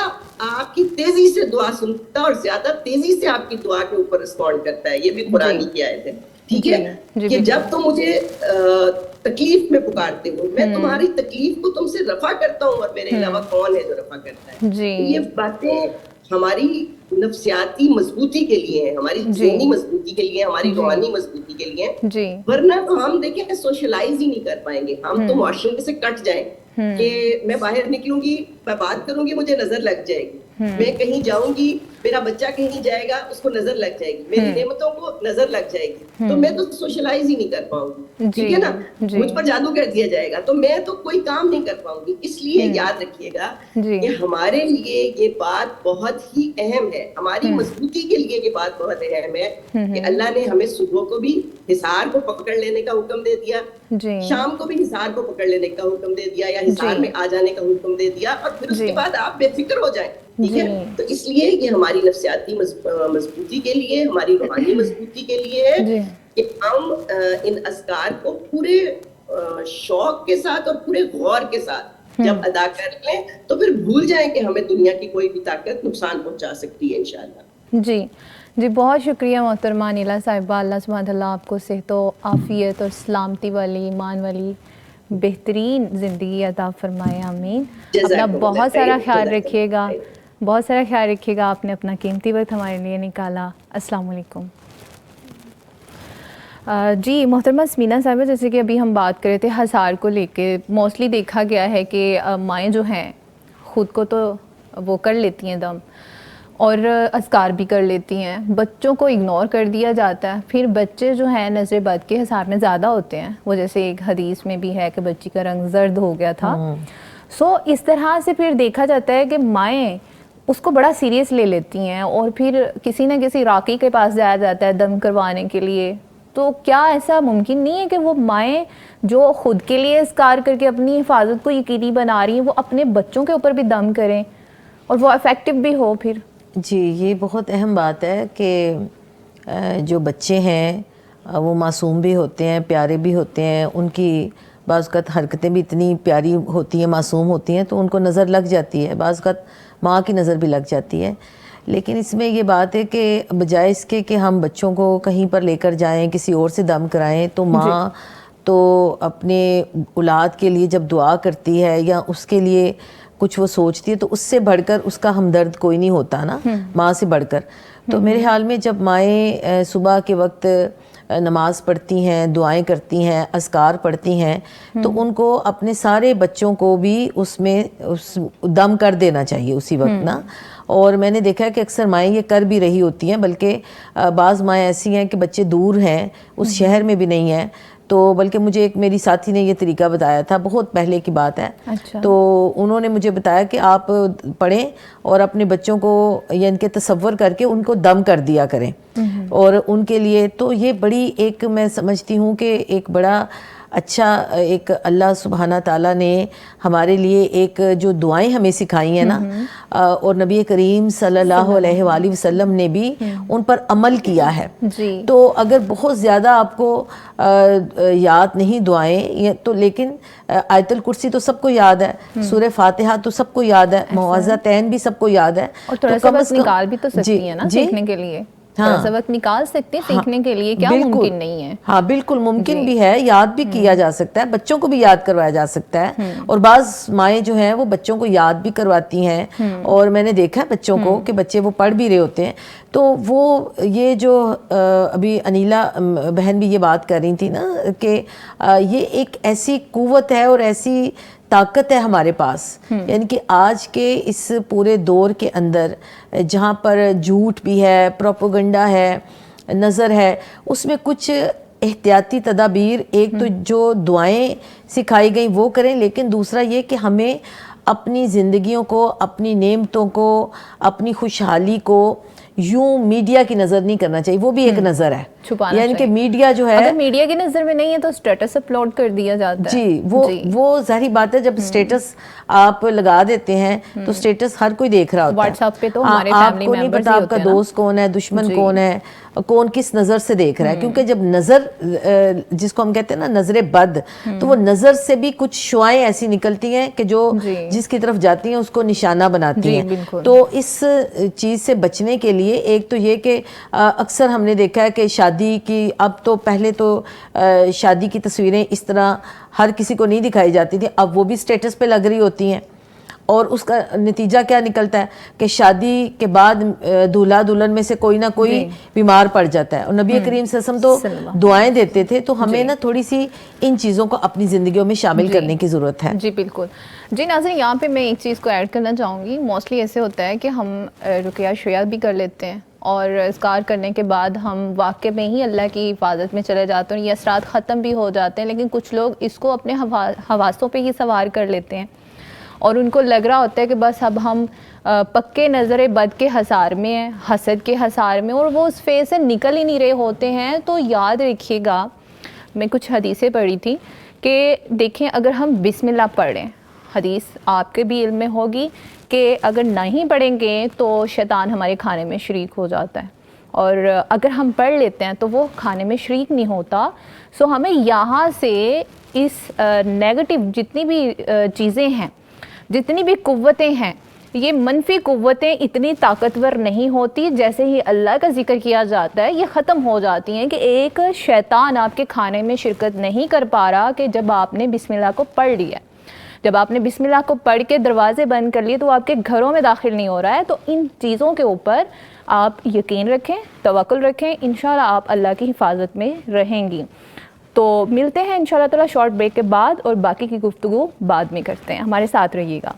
آپ کی تیزی سے دعا سنتا ہے اور زیادہ تیزی سے آپ کی دعا کے اوپر رسپونڈ کرتا ہے. یہ بھی قرآن کی آیت ہے، ٹھیک ہے، کہ جب تم مجھے تکلیف میں پکارتے ہو، میں تمہاری تکلیف کو تم سے رفع کرتا ہوں، اور میرے علاوہ کون ہے جو رفع کرتا ہے. یہ باتیں ہماری نفسیاتی مضبوطی کے لیے ہیں, ہماری ذہنی مضبوطی کے لیے, ہماری روحانی مضبوطی کے لیے جی, ورنہ تو ہم دیکھیں سوشلائز ہی نہیں کر پائیں گے, ہم تو معاشرے سے کٹ جائیں کہ میں باہر نکلوں گی, میں بات کروں گی, مجھے نظر لگ جائے گی, میں کہیں جاؤں گی, میرا بچہ کہیں جائے گا, اس کو نظر لگ جائے گی, میری نعمتوں کو نظر لگ جائے گی, تو میں تو سوشلائز ہی نہیں کر پاؤں گی, ٹھیک ہے نا, مجھ پر جادو کر دیا جائے گا, تو میں تو کوئی کام نہیں کر پاؤں گی. اس لیے یاد رکھیے گا کہ ہمارے لیے یہ بات بہت ہی اہم ہے, ہماری مضبوطی کے لیے یہ بات بہت اہم ہے کہ اللہ نے ہمیں صبح کو بھی حصار کو پکڑ لینے کا حکم دے دیا, شام کو بھی حصار کو پکڑ لینے کا حکم دے دیا, یا حصار میں آ جانے کا حکم دے دیا, اور پھر اس کے بعد آپ بے فکر ہو جائیں, ٹھیک ہے. تو اس لیے یہ ہماری نفسیاتی مضبوطی کے لیے, ہماری روحانی مضبوطی کے لیے ہے کہ ہم ان اذکار کو پورے شوق کے ساتھ اور پورے غور کے ساتھ جب ادا کر لیں تو پھر بھول جائیں کہ ہمیں دنیا کی کوئی بھی طاقت نقصان پہنچا سکتی ہے انشاءاللہ. جی جی, بہت شکریہ محترمہ انیلا صاحبہ. اللہ سبحانہ اللہ آپ کو صحت و عافیت اور سلامتی والی, ایمان والی بہترین زندگی عطا فرمائے, آمین. اپنا بہت سارا خیال رکھیے گا, بہت سارا خیال رکھیے گا. آپ نے اپنا قیمتی وقت ہمارے لیے نکالا. السلام علیکم. جی محترمہ سمینہ صاحبہ, جیسے کہ ابھی ہم بات کر رہے تھے حصار کو لے کے, موسٹلی دیکھا گیا ہے کہ مائیں جو ہیں خود کو تو وہ کر لیتی ہیں دم, اور اذکار بھی کر لیتی ہیں, بچوں کو اگنور کر دیا جاتا ہے. پھر بچے جو ہیں نظر بد کے حصار میں زیادہ ہوتے ہیں, وہ جیسے ایک حدیث میں بھی ہے کہ بچی کا رنگ زرد ہو گیا تھا. سو اس طرح سے پھر دیکھا جاتا ہے کہ مائیں اس کو بڑا سیریس لے لیتی ہیں, اور پھر کسی نہ کسی راقی کے پاس جایا جاتا ہے دم کروانے کے لیے. تو کیا ایسا ممکن نہیں ہے کہ وہ مائیں جو خود کے لیے اذکار کر کے اپنی حفاظت کو یقینی بنا رہی ہیں, وہ اپنے بچوں کے اوپر بھی دم کریں اور وہ افیکٹو بھی ہو پھر؟ جی, یہ بہت اہم بات ہے کہ جو بچے ہیں وہ معصوم بھی ہوتے ہیں, پیارے بھی ہوتے ہیں, ان کی بعض اوقات حرکتیں بھی اتنی پیاری ہوتی ہیں, معصوم ہوتی ہیں, تو ان کو نظر لگ جاتی ہے, بعض اوقات ماں کی نظر بھی لگ جاتی ہے. لیکن اس میں یہ بات ہے کہ بجائے اس کے کہ ہم بچوں کو کہیں پر لے کر جائیں, کسی اور سے دم کرائیں, تو ماں تو اپنے اولاد کے لیے جب دعا کرتی ہے یا اس کے لیے کچھ وہ سوچتی ہے, تو اس سے بڑھ کر اس کا ہمدرد کوئی نہیں ہوتا نا, ماں سے بڑھ کر. تو میرے خیال میں جب مائیں صبح کے وقت نماز پڑھتی ہیں, دعائیں کرتی ہیں, اذکار پڑھتی ہیں, تو ان کو اپنے سارے بچوں کو بھی اس میں دم کر دینا چاہیے اسی وقت نا. اور میں نے دیکھا ہے کہ اکثر مائیں یہ کر بھی رہی ہوتی ہیں, بلکہ بعض مائیں ایسی ہیں کہ بچے دور ہیں, اس شہر میں بھی نہیں ہیں, تو بلکہ مجھے ایک میری ساتھی نے یہ طریقہ بتایا تھا, بہت پہلے کی بات ہے. تو انہوں نے مجھے بتایا کہ آپ پڑھیں اور اپنے بچوں کو یا ان کے تصور کر کے ان کو دم کر دیا کریں, اور ان کے لیے تو یہ بڑی ایک میں سمجھتی ہوں کہ ایک بڑا اچھا ایک اللہ سبحانہ تعالیٰ نے ہمارے لیے ایک جو دعائیں ہمیں سکھائی ہیں نا, اور نبی کریم صلی اللہ علیہ وآلہ وسلم نے بھی ان پر عمل کیا ہے. تو اگر بہت زیادہ آپ کو یاد نہیں دعائیں تو, لیکن آیت الکرسی تو سب کو یاد ہے, سورہ فاتحہ تو سب کو یاد ہے, معوذتین بھی سب کو یاد ہے, اور تھوڑا سا وقت نکال بھی تو سکتی ہیں نا سیکھنے کے لیے, تھوڑا سا وقت نکال سکتے ہیں سیکھنے کے لیے, کیا ممکن نہیں ہے؟ ہاں بالکل ممکن بھی ہے, یاد بھی کیا جا سکتا ہے, بچوں کو بھی یاد کروایا جا سکتا ہے. اور بعض مائیں جو ہیں وہ بچوں کو یاد بھی کرواتی ہیں, اور میں نے دیکھا ہے بچوں کو کہ بچے وہ پڑھ بھی رہے ہوتے ہیں. تو وہ یہ جو ابھی انیلا بہن بھی یہ بات کر رہی تھی نا کہ یہ ایک ایسی قوت ہے اور ایسی طاقت ہے ہمارے پاس, یعنی کہ آج کے اس پورے دور کے اندر جہاں پر جھوٹ بھی ہے, پروپیگنڈا ہے, نظر ہے, اس میں کچھ احتیاطی تدابیر, ایک تو جو دعائیں سکھائی گئیں وہ کریں, لیکن دوسرا یہ کہ ہمیں اپنی زندگیوں کو, اپنی نعمتوں کو, اپنی خوشحالی کو یوں میڈیا کی نظر نہیں کرنا چاہیے, وہ بھی ایک نظر ہے, یعنی کہ میڈیا جو ہے, اگر میڈیا کی نظر میں نہیں ہے تو سٹیٹس اپلوڈ کر دیا جاتا ہے. جی وہ ظاہری بات ہے, جب سٹیٹس آپ لگا دیتے ہیں تو سٹیٹس ہر کوئی دیکھ رہا ہوتا ہے. واٹس ایپ پہ تو ہمارے آپ فیملی کو نہیں ممبرز پتا آپ کا دوست کون ہے, دشمن کون ہے, کون کس نظر سے دیکھ رہا ہے, کیونکہ جب نظر جس کو ہم کہتے ہیں نا نظر بد, تو وہ نظر سے بھی کچھ شعائیں ایسی نکلتی ہیں کہ جو جس کی طرف جاتی ہیں اس کو نشانہ بناتی ہیں. تو اس چیز سے بچنے کے لیے ایک تو یہ کہ اکثر ہم نے دیکھا ہے کہ شادی کی, اب تو پہلے تو شادی کی تصویریں اس طرح ہر کسی کو نہیں دکھائی جاتی تھی, اب وہ بھی سٹیٹس پہ لگ رہی ہوتی ہیں, اور اس کا نتیجہ کیا نکلتا ہے کہ شادی کے بعد دولہا دلہن میں سے کوئی نہ کوئی بیمار پڑ جاتا ہے. اور نبی کریم صلی اللہ علیہ وسلم تو دعائیں دیتے تھے. تو ہمیں نا تھوڑی سی ان چیزوں کو اپنی زندگیوں میں شامل کرنے کی ضرورت ہے. جی بالکل. جی ناظرین, یہاں پہ میں ایک چیز کو ایڈ کرنا چاہوں گی. موسٹلی ایسے ہوتا ہے کہ ہم رقیہ شیعہ بھی کر لیتے ہیں اور اذکار کرنے کے بعد ہم واقع میں ہی اللہ کی حفاظت میں چلے جاتے ہیں, یہ اثرات ختم بھی ہو جاتے ہیں, لیکن کچھ لوگ اس کو اپنے حواسوں پہ ہی سوار کر لیتے ہیں اور ان کو لگ رہا ہوتا ہے کہ بس اب ہم پکے نظر بد کے حصار میں ہیں, حسد کے حصار میں, اور وہ اس فیز سے نکل ہی نہیں رہے ہوتے ہیں. تو یاد رکھیے گا, میں کچھ حدیثیں پڑھی تھی کہ دیکھیں اگر ہم بسم اللہ پڑھیں, حدیث آپ کے بھی علم میں ہوگی کہ اگر نہیں پڑھیں گے تو شیطان ہمارے کھانے میں شریک ہو جاتا ہے, اور اگر ہم پڑھ لیتے ہیں تو وہ کھانے میں شریک نہیں ہوتا. سو ہمیں یہاں سے اس نیگیٹو جتنی بھی چیزیں ہیں, جتنی بھی قوتیں ہیں, یہ منفی قوتیں اتنی طاقتور نہیں ہوتی. جیسے ہی اللہ کا ذکر کیا جاتا ہے یہ ختم ہو جاتی ہیں کہ ایک شیطان آپ کے کھانے میں شرکت نہیں کر پا رہا کہ جب آپ نے بسم اللہ کو پڑھ لیا. جب آپ نے بسم اللہ کو پڑھ کے دروازے بند کر لیے تو آپ کے گھروں میں داخل نہیں ہو رہا ہے. تو ان چیزوں کے اوپر آپ یقین رکھیں, توکل رکھیں, انشاءاللہ آپ اللہ کی حفاظت میں رہیں گی. تو ملتے ہیں انشاءاللہ تعالی شارٹ بریک کے بعد, اور باقی کی گفتگو بعد میں کرتے ہیں. ہمارے ساتھ رہیے گا.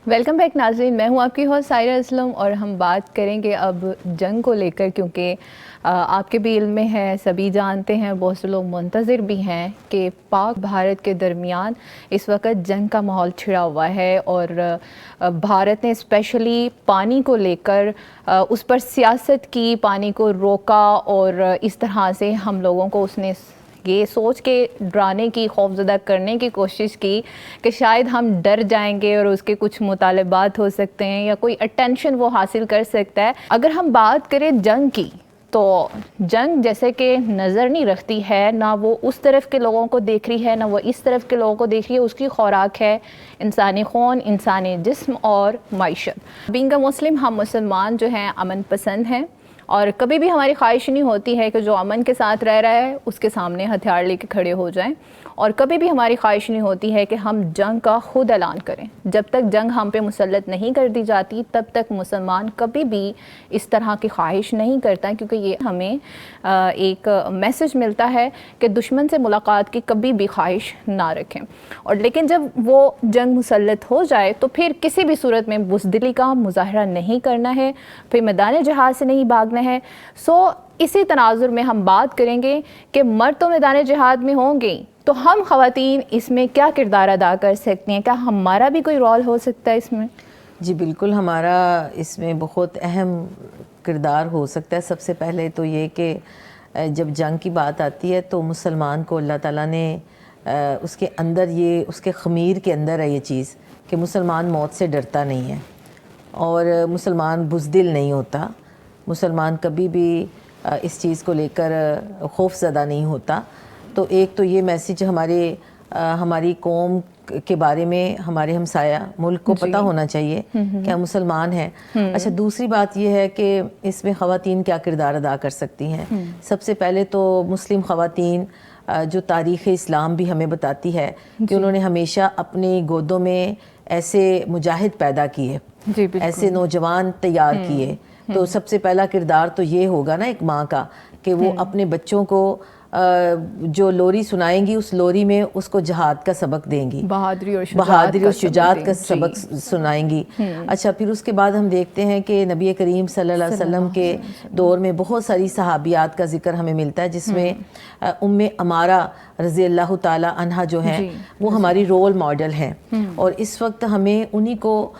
ویلکم بیک ناظرین, میں ہوں آپ کی ہوسٹ سائرہ اسلم, اور ہم بات کریں گے اب جنگ کو لے کر, کیونکہ آپ کے بھی علم میں ہے, سبھی جانتے ہیں, بہت سے لوگ منتظر بھی ہیں کہ پاک بھارت کے درمیان اس وقت جنگ کا ماحول چھڑا ہوا ہے, اور بھارت نے اسپیشلی پانی کو لے کر اس پر سیاست کی, پانی کو روکا, اور اس طرح سے ہم لوگوں کو اس نے یہ سوچ کے ڈرانے کی, خوفزدہ کرنے کی کوشش کی کہ شاید ہم ڈر جائیں گے اور اس کے کچھ مطالبات ہو سکتے ہیں یا کوئی اٹینشن وہ حاصل کر سکتا ہے. اگر ہم بات کریں جنگ کی, تو جنگ جیسے کہ نظر نہیں رکھتی ہے, نہ وہ اس طرف کے لوگوں کو دیکھ رہی ہے, نہ وہ اس طرف کے لوگوں کو دیکھ رہی ہے. اس کی خوراک ہے انسانی خون, انسانی جسم اور معیشت. بینگ اے مسلم, ہم مسلمان جو ہیں امن پسند ہیں, اور کبھی بھی ہماری خواہش نہیں ہوتی ہے کہ جو امن کے ساتھ رہ رہا ہے اس کے سامنے ہتھیار لے کے کھڑے ہو جائیں, اور کبھی بھی ہماری خواہش نہیں ہوتی ہے کہ ہم جنگ کا خود اعلان کریں. جب تک جنگ ہم پہ مسلط نہیں کر دی جاتی تب تک مسلمان کبھی بھی اس طرح کی خواہش نہیں کرتا, کیونکہ یہ ہمیں ایک میسج ملتا ہے کہ دشمن سے ملاقات کی کبھی بھی خواہش نہ رکھیں. اور لیکن جب وہ جنگ مسلط ہو جائے تو پھر کسی بھی صورت میں بزدلی کا مظاہرہ نہیں کرنا ہے, پھر میدان جہاد سے نہیں بھاگنا ہے. سو اسی تناظر میں ہم بات کریں گے کہ مرد تو میدان جہاد میں ہوں گے, تو ہم خواتین اس میں کیا کردار ادا کر سکتی ہیں, کیا ہمارا بھی کوئی رول ہو سکتا ہے اس میں؟ جی بالکل, ہمارا اس میں بہت اہم کردار ہو سکتا ہے. سب سے پہلے تو یہ کہ جب جنگ کی بات آتی ہے تو مسلمان کو اللہ تعالیٰ نے اس کے اندر, یہ اس کے خمیر کے اندر ہے یہ چیز کہ مسلمان موت سے ڈرتا نہیں ہے, اور مسلمان بزدل نہیں ہوتا, مسلمان کبھی بھی اس چیز کو لے کر خوف زدہ نہیں ہوتا. تو ایک تو یہ میسیج ہماری قوم کے بارے میں ہمارے ہمسایہ ملک کو پتہ ہونا چاہیے کہ ہم مسلمان ہیں. اچھا, دوسری بات یہ ہے کہ اس میں خواتین کیا کردار ادا کر سکتی ہیں. سب سے پہلے تو مسلم خواتین جو تاریخ اسلام بھی ہمیں بتاتی ہے کہ انہوں نے ہمیشہ اپنی گودوں میں ایسے مجاہد پیدا کیے, ایسے نوجوان تیار کیے. تو سب سے پہلا کردار تو یہ ہوگا نا ایک ماں کا کہ وہ اپنے بچوں کو جو لوری سنائیں گی اس لوری میں اس کو جہاد کا سبق دیں گی, بہادری اور شجاعت کا سبق سنائیں گی. اچھا, پھر اس کے بعد ہم دیکھتے ہیں کہ نبی کریم صلی اللہ علیہ وسلم کے دور میں بہت ساری صحابیات کا ذکر ہمیں ملتا ہے, جس میں ام عمارہ رضی اللہ تعالی عنہا جو ہیں وہ ہماری رول ماڈل ہیں, اور اس وقت ہمیں انہی کو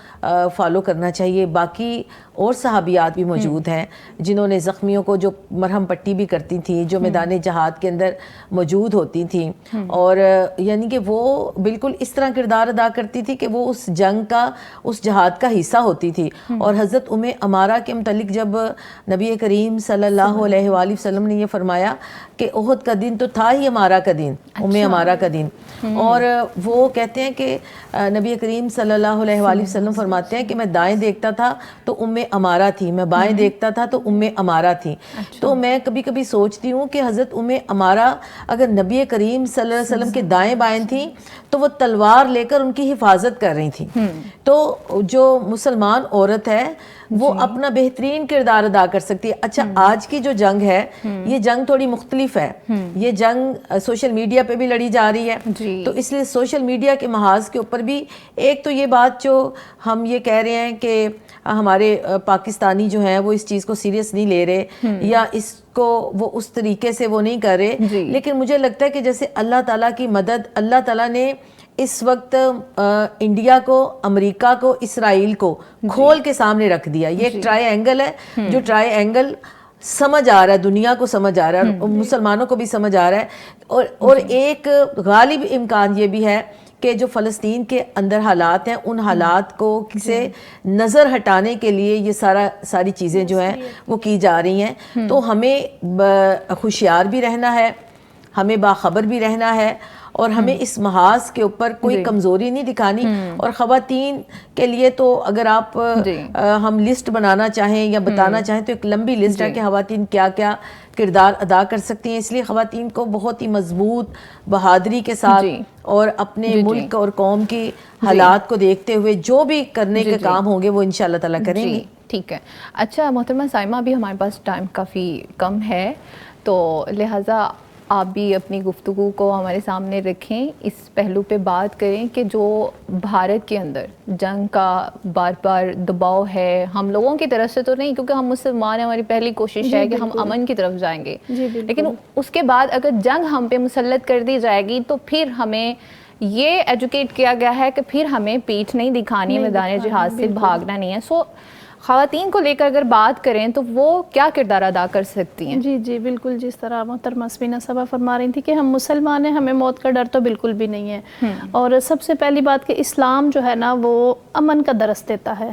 فالو کرنا چاہیے. باقی اور صحابیات بھی موجود ہیں جنہوں نے زخمیوں کو جو مرہم پٹی بھی کرتی تھیں, جو میدان جہاد کے اندر موجود ہوتی تھیں, اور یعنی کہ وہ بالکل اس طرح کردار ادا کرتی تھی کہ وہ اس جنگ کا, اس جہاد کا حصہ ہوتی تھی. اور حضرت ام عمارہ کے متعلق جب نبی کریم صلی اللہ علیہ وآلہ وسلم نے یہ فرمایا کہ احد کا دن تو تھا ہی عمارہ کا دن, ام عمارہ کا دن, اور وہ کہتے ہیں کہ نبی کریم صلی اللہ علیہ وآلہ وسلم فرماتے ہیں کہ میں دائیں دیکھتا تھا تو ام امارہ تھی, میں بائیں دیکھتا تھا تو امارہ تھی. تو میں کبھی کبھی سوچتی ہوں کہ حضرت امارہ اگر نبی کریم صلی اللہ علیہ وسلم کے دائیں بائیں تھیں تو وہ تلوار لے کر ان کی حفاظت کر رہی تھیں. تو جو مسلمان عورت ہے وہ اپنا بہترین کردار ادا کر سکتی ہے. اچھا, آج کی جو جنگ ہے یہ جنگ تھوڑی مختلف ہے. یہ جنگ سوشل میڈیا پہ بھی لڑی جا رہی ہے, تو اس لیے سوشل میڈیا کے محاذ کے اوپر بھی ایک تو یہ بات جو ہم یہ کہہ رہے ہیں کہ ہمارے پاکستانی جو ہیں وہ اس چیز کو سیریس نہیں لے رہے یا اس کو وہ اس طریقے سے وہ نہیں کر رہے, لیکن مجھے لگتا ہے کہ جیسے اللہ تعالیٰ کی مدد, اللہ تعالیٰ نے اس وقت انڈیا کو, امریکہ کو, اسرائیل کو کھول کے سامنے رکھ دیا. یہ ایک ٹرائی اینگل ہے جو ٹرائی اینگل سمجھ آ رہا ہے, دنیا کو سمجھ آ رہا ہے, مسلمانوں کو بھی سمجھ آ رہا ہے. اور ایک غالب امکان یہ بھی ہے کہ جو فلسطین کے اندر حالات ہیں ان حالات کو سے نظر ہٹانے کے لیے یہ ساری چیزیں جو ہیں وہ کی جا رہی ہیں. تو ہمیں ہوشیار بھی رہنا ہے, ہمیں باخبر بھی رہنا ہے, اور ہمیں اس محاذ کے اوپر کوئی کمزوری نہیں دکھانی. اور خواتین کے لیے تو اگر آپ ہم لسٹ بنانا چاہیں یا بتانا چاہیں تو ایک لمبی لسٹ ہے کہ خواتین کیا کیا کردار ادا کر سکتی ہیں. اس لیے خواتین کو بہت ہی مضبوط بہادری کے ساتھ اور اپنے ملک اور قوم کی حالات کو دیکھتے ہوئے جو بھی کرنے کے کام ہوں گے وہ انشاءاللہ تعالیٰ کریں گی. ٹھیک ہے. اچھا محترمہ سائمہ, ابھی ہمارے پاس ٹائم کافی کم ہے, تو لہٰذا آپ بھی اپنی گفتگو کو ہمارے سامنے رکھیں, اس پہلو پہ بات کریں کہ جو بھارت کے اندر جنگ کا بار بار دباؤ ہے, ہم لوگوں کی طرف سے تو نہیں کیونکہ ہم مسلمان ہیں, ہماری پہلی کوشش ہے کہ ہم امن کی طرف جائیں گے, لیکن اس کے بعد اگر جنگ ہم پہ مسلط کر دی جائے گی تو پھر ہمیں یہ ایجوکیٹ کیا گیا ہے کہ پھر ہمیں پیٹھ نہیں دکھانی, میدان جہاد سے بھاگنا نہیں ہے. سو خواتین کو لے کر اگر بات کریں تو وہ کیا کردار ادا کر سکتی ہیں؟ جی بالکل, جس طرح محترمہ سمینہ صاحبہ فرما رہی تھی کہ ہم مسلمان ہیں, ہمیں موت کا ڈر تو بالکل بھی نہیں ہے. اور سب سے پہلی بات کہ اسلام جو ہے نا وہ امن کا درس دیتا ہے,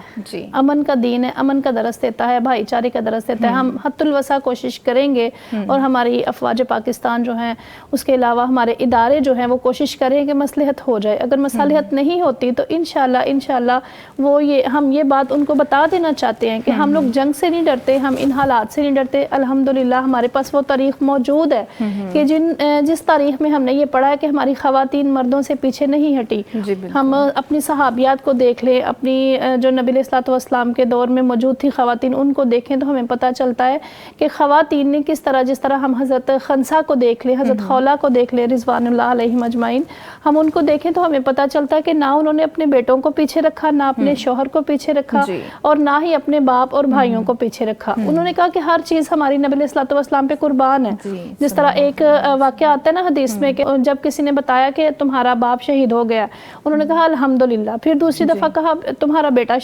امن کا دین ہے, امن کا درس دیتا ہے, بھائی چارے کا درس دیتا ہے. ہم حد الوسع کوشش کریں گے, اور ہماری افواج پاکستان جو ہیں, اس کے علاوہ ہمارے ادارے جو ہیں وہ کوشش کریں کہ مصلحت ہو جائے. اگر مصالحت نہیں ہوتی تو انشاءاللہ وہ ہم یہ بات ان کو بتا دینا چاہتے ہیں کہ ہم لوگ جنگ سے نہیں ڈرتے, ہم ان حالات سے نہیں ڈرتے. الحمدللہ ہمارے پاس وہ تاریخ موجود ہے کہ جس تاریخ میں ہم نے یہ پڑھا ہے کہ ہماری خواتین مردوں سے پیچھے نہیں ہٹی. ہم اپنی صحابیات کو دیکھ لیں, اپنی جو نبی علیہ الصلوۃ والسلام کے دور میں موجود تھی خواتین, ان کو دیکھیں تو ہمیں پتہ چلتا ہے کہ خواتین نے کس طرح, جس طرح ہم حضرت خنسا کو دیکھ لیں, حضرت خولا کو دیکھ لیں رضوان اللہ علیہم اجمعین, ہم ان کو دیکھیں تو ہمیں پتہ چلتا ہے کہ نہ انہوں نے اپنے بیٹوں کو پیچھے رکھا, نہ اپنے شوہر کو پیچھے رکھا, اور نہ ہی اپنے باپ اور بھائیوں کو پیچھے رکھا. انہوں نے کہا کہ ہر چیز ہماری نبی علیہ الصلوۃ والسلام پہ قربان ہے. جس طرح ایک واقعہ آتا ہے نا حدیث میں کہ جب کسی نے بتایا کہ تمہارا باپ شہید ہو گیا, انہوں نے کہا الحمدللہ. پھر دوسری دفعہ کہا تمہارا بیٹا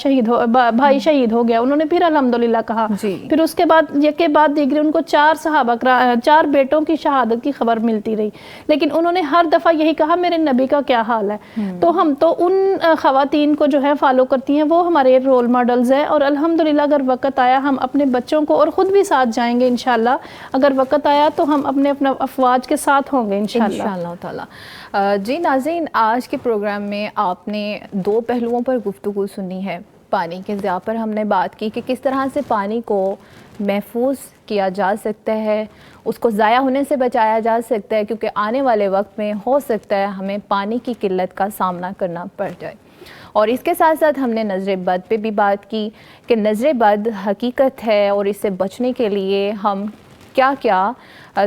بھائی شہید ہو گیا, انہوں نے پھر الحمدللہ کہا. پھر اس کے بعد یک کے بعد دیگری ان کو 4 بیٹوں کی شہادت کی خبر ملتی رہی, لیکن انہوں نے ہر دفعہ یہی کہا میرے نبی کا کیا حال ہے. تو ہم تو ان خواتین کو جو ہے فالو کرتی ہیں, وہ ہمارے رول ماڈلز ہیں. اور الحمدللہ اگر وقت آیا ہم اپنے بچوں کو اور خود بھی ساتھ جائیں گے انشاءاللہ. اگر وقت آیا تو ہم اپنے افواج کے ساتھ ہوں گے انشاءاللہ تعالی. جی ناظرین, آج کے پروگرام میں آپ نے 2 پہلوؤں پر گفتگو سنی ہے. پانی کے ضیاع پر ہم نے بات کی کہ کس طرح سے پانی کو محفوظ کیا جا سکتا ہے, اس کو ضائع ہونے سے بچایا جا سکتا ہے, کیونکہ آنے والے وقت میں ہو سکتا ہے ہمیں پانی کی قلت کا سامنا کرنا پڑ جائے. اور اس کے ساتھ ساتھ ہم نے نظر بد پہ بھی بات کی کہ نظر بد حقیقت ہے, اور اس سے بچنے کے لیے ہم کیا کیا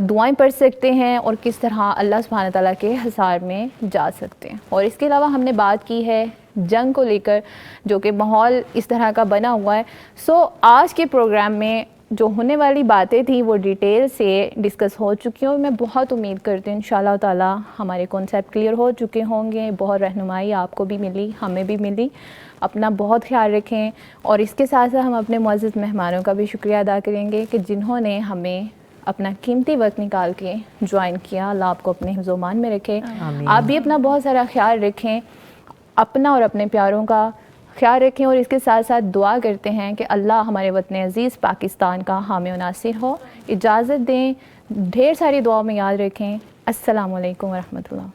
دعائیں پڑھ سکتے ہیں اور کس طرح اللہ سبحانہ تعالیٰ کے حصار میں جا سکتے ہیں. اور اس کے علاوہ ہم نے بات کی ہے جنگ کو لے کر, جو کہ ماحول اس طرح کا بنا ہوا ہے. سو آج کے پروگرام میں جو ہونے والی باتیں تھیں وہ ڈیٹیل سے ڈسکس ہو چکی ہوں. میں بہت امید کرتی ہوں انشاءاللہ تعالیٰ ہمارے کانسیپٹ کلیئر ہو چکے ہوں گے, بہت رہنمائی آپ کو بھی ملی, ہمیں بھی ملی. اپنا بہت خیال رکھیں, اور اس کے ساتھ ساتھ ہم اپنے معزز مہمانوں کا بھی شکریہ ادا کریں گے کہ جنہوں نے ہمیں اپنا قیمتی وقت نکال کے جوائن کیا. اللہ آپ کو اپنے حفظ و امان میں رکھے. آپ بھی اپنا بہت سارا خیال رکھیں, اپنا اور اپنے پیاروں کا خیال رکھیں, اور اس کے ساتھ ساتھ دعا کرتے ہیں کہ اللہ ہمارے وطن عزیز پاکستان کا حامی و ناصر ہو. اجازت دیں, ڈھیر ساری دعاؤں میں یاد رکھیں. السلام علیکم ورحمۃ اللہ.